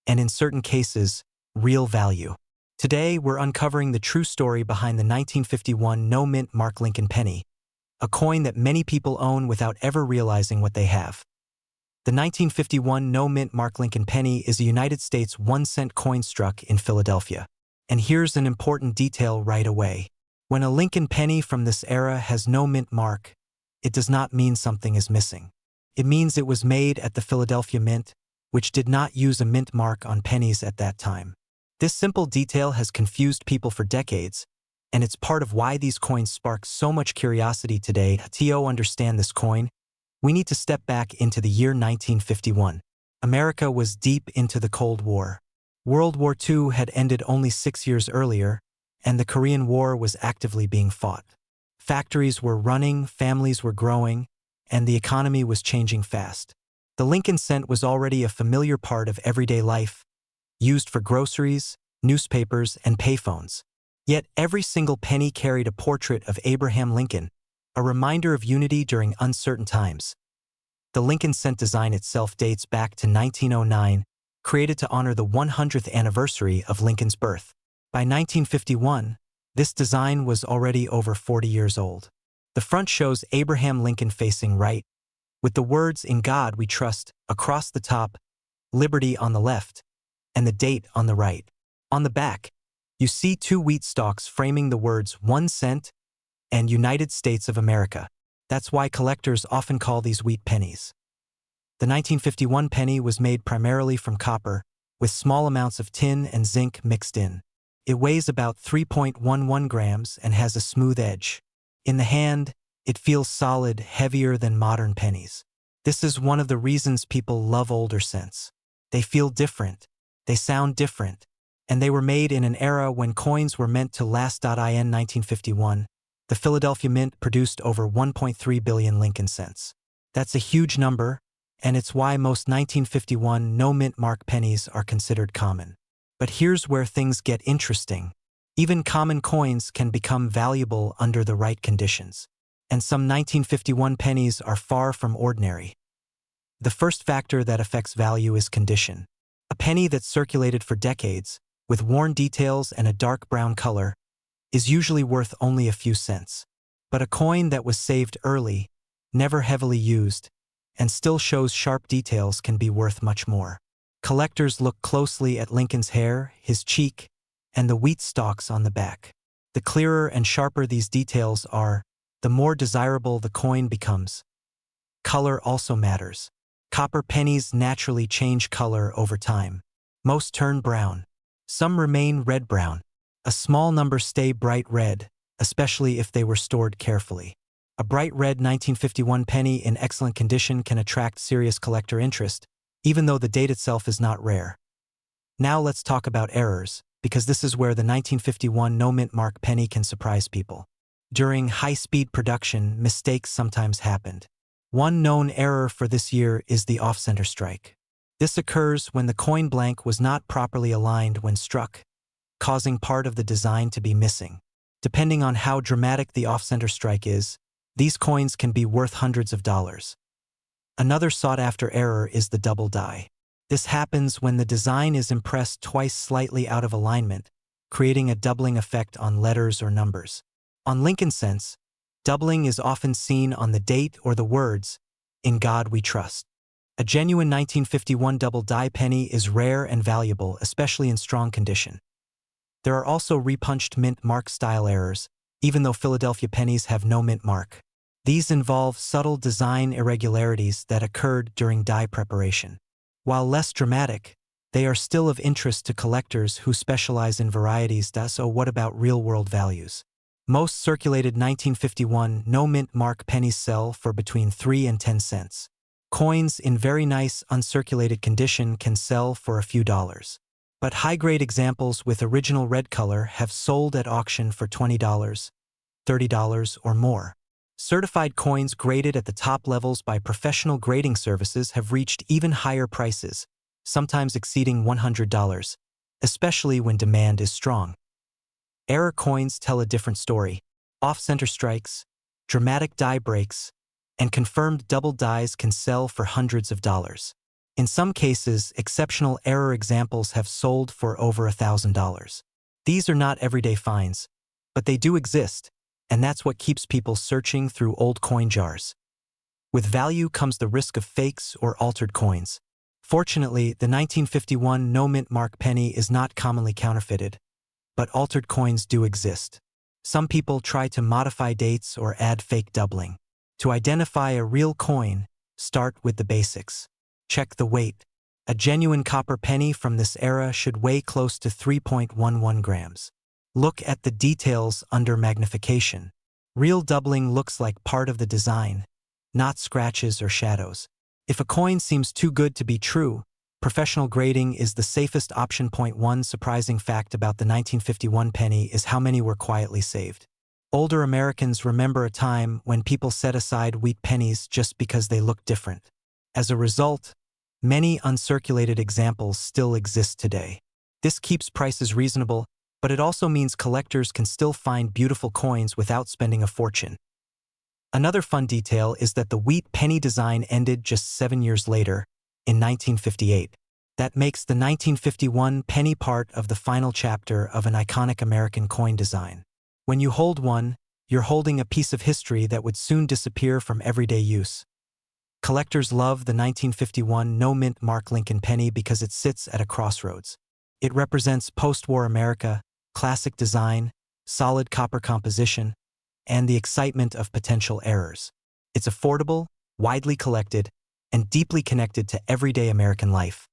and in certain cases, real value. Today, we're uncovering the true story behind the 1951 no-mint Mark Lincoln penny, a coin that many people own without ever realizing what they have. The 1951 no-mint Mark Lincoln penny is a United States 1-cent coin struck in Philadelphia. And here's an important detail right away. When a Lincoln penny from this era has no mint mark, it does not mean something is missing. It means it was made at the Philadelphia Mint, which did not use a mint mark on pennies at that time. This simple detail has confused people for decades, and it's part of why these coins spark so much curiosity today. To understand this coin, we need to step back into the year 1951. America was deep into the Cold War. World War II had ended only 6 years earlier, and the Korean War was actively being fought. Factories were running, families were growing, and the economy was changing fast. The Lincoln cent was already a familiar part of everyday life, used for groceries, newspapers, and payphones. Yet every single penny carried a portrait of Abraham Lincoln, a reminder of unity during uncertain times. The Lincoln cent design itself dates back to 1909, created to honor the 100th anniversary of Lincoln's birth. By 1951, this design was already over 40 years old. The front shows Abraham Lincoln facing right, with the words "In God We Trust" across the top, "Liberty" on the left, and the date on the right. On the back, you see 2 wheat stalks framing the words 1 cent and United States of America. That's why collectors often call these wheat pennies. The 1951 penny was made primarily from copper, with small amounts of tin and zinc mixed in. It weighs about 3.11 grams and has a smooth edge. In the hand, it feels solid, heavier than modern pennies. This is one of the reasons people love older cents. They feel different, they sound different, and they were made in an era when coins were meant to last. In 1951, the Philadelphia Mint produced over 1.3 billion Lincoln cents. That's a huge number, and it's why most 1951 no-mint mark pennies are considered common. But here's where things get interesting. Even common coins can become valuable under the right conditions. And some 1951 pennies are far from ordinary. The first factor that affects value is condition. A penny that's circulated for decades, with worn details and a dark brown color, is usually worth only a few cents. But a coin that was saved early, never heavily used, and still shows sharp details can be worth much more. Collectors look closely at Lincoln's hair, his cheek, and the wheat stalks on the back. The clearer and sharper these details are, the more desirable the coin becomes. Color also matters. Copper pennies naturally change color over time. Most turn brown. Some remain red-brown. A small number stay bright red, especially if they were stored carefully. A bright red 1951 penny in excellent condition can attract serious collector interest, even though the date itself is not rare. Now let's talk about errors, because this is where the 1951 no-mint mark penny can surprise people. During high-speed production, mistakes sometimes happened. One known error for this year is the off-center strike. This occurs when the coin blank was not properly aligned when struck, causing part of the design to be missing. Depending on how dramatic the off-center strike is, these coins can be worth hundreds of dollars. Another sought-after error is the double die. This happens when the design is impressed twice slightly out of alignment, creating a doubling effect on letters or numbers. On Lincoln cents, doubling is often seen on the date or the words, "In God We Trust." A genuine 1951 double die penny is rare and valuable, especially in strong condition. There are also repunched mint mark style errors, even though Philadelphia pennies have no mint mark. These involve subtle design irregularities that occurred during die preparation. While less dramatic, they are still of interest to collectors who specialize in varieties. So what about real-world values? Most circulated 1951 no-mint mark pennies sell for between 3 and 10 cents. Coins in very nice uncirculated condition can sell for a few dollars. But high-grade examples with original red color have sold at auction for $20, $30 or more. Certified coins graded at the top levels by professional grading services have reached even higher prices, sometimes exceeding $100, especially when demand is strong. Error coins tell a different story. Off-center strikes, dramatic die breaks, and confirmed double dies can sell for hundreds of dollars. In some cases, exceptional error examples have sold for over $1,000. These are not everyday finds, but they do exist, and that's what keeps people searching through old coin jars. With value comes the risk of fakes or altered coins. Fortunately, the 1951 no-mint mark penny is not commonly counterfeited, but altered coins do exist. Some people try to modify dates or add fake doubling. To identify a real coin, start with the basics. Check the weight. A genuine copper penny from this era should weigh close to 3.11 grams. Look at the details under magnification. Real doubling looks like part of the design, not scratches or shadows. If a coin seems too good to be true, professional grading is the safest option. One surprising fact about the 1951 penny is how many were quietly saved. Older Americans remember a time when people set aside wheat pennies just because they looked different. As a result, many uncirculated examples still exist today. This keeps prices reasonable, but it also means collectors can still find beautiful coins without spending a fortune. Another fun detail is that the wheat penny design ended just 7 years later, in 1958. That makes the 1951 penny part of the final chapter of an iconic American coin design. When you hold one, you're holding a piece of history that would soon disappear from everyday use. Collectors love the 1951 no-mint mark Lincoln penny because it sits at a crossroads. It represents post-war America, classic design, solid copper composition, and the excitement of potential errors. It's affordable, widely collected, and deeply connected to everyday American life.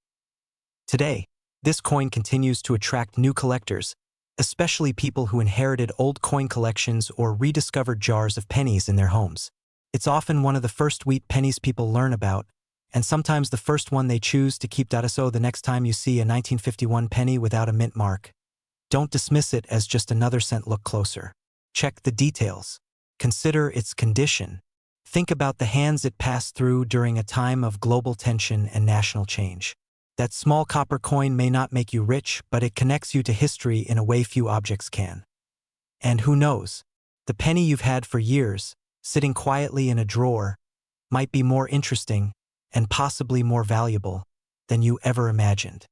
Today, this coin continues to attract new collectors, especially people who inherited old coin collections or rediscovered jars of pennies in their homes. It's often one of the first wheat pennies people learn about, and sometimes the first one they choose to keep. So the next time you see a 1951 penny without a mint mark, don't dismiss it as just another cent. Look closer. Check the details. Consider its condition. Think about the hands it passed through during a time of global tension and national change. That small copper coin may not make you rich, but it connects you to history in a way few objects can. And who knows, the penny you've had for years, sitting quietly in a drawer, might be more interesting and possibly more valuable than you ever imagined.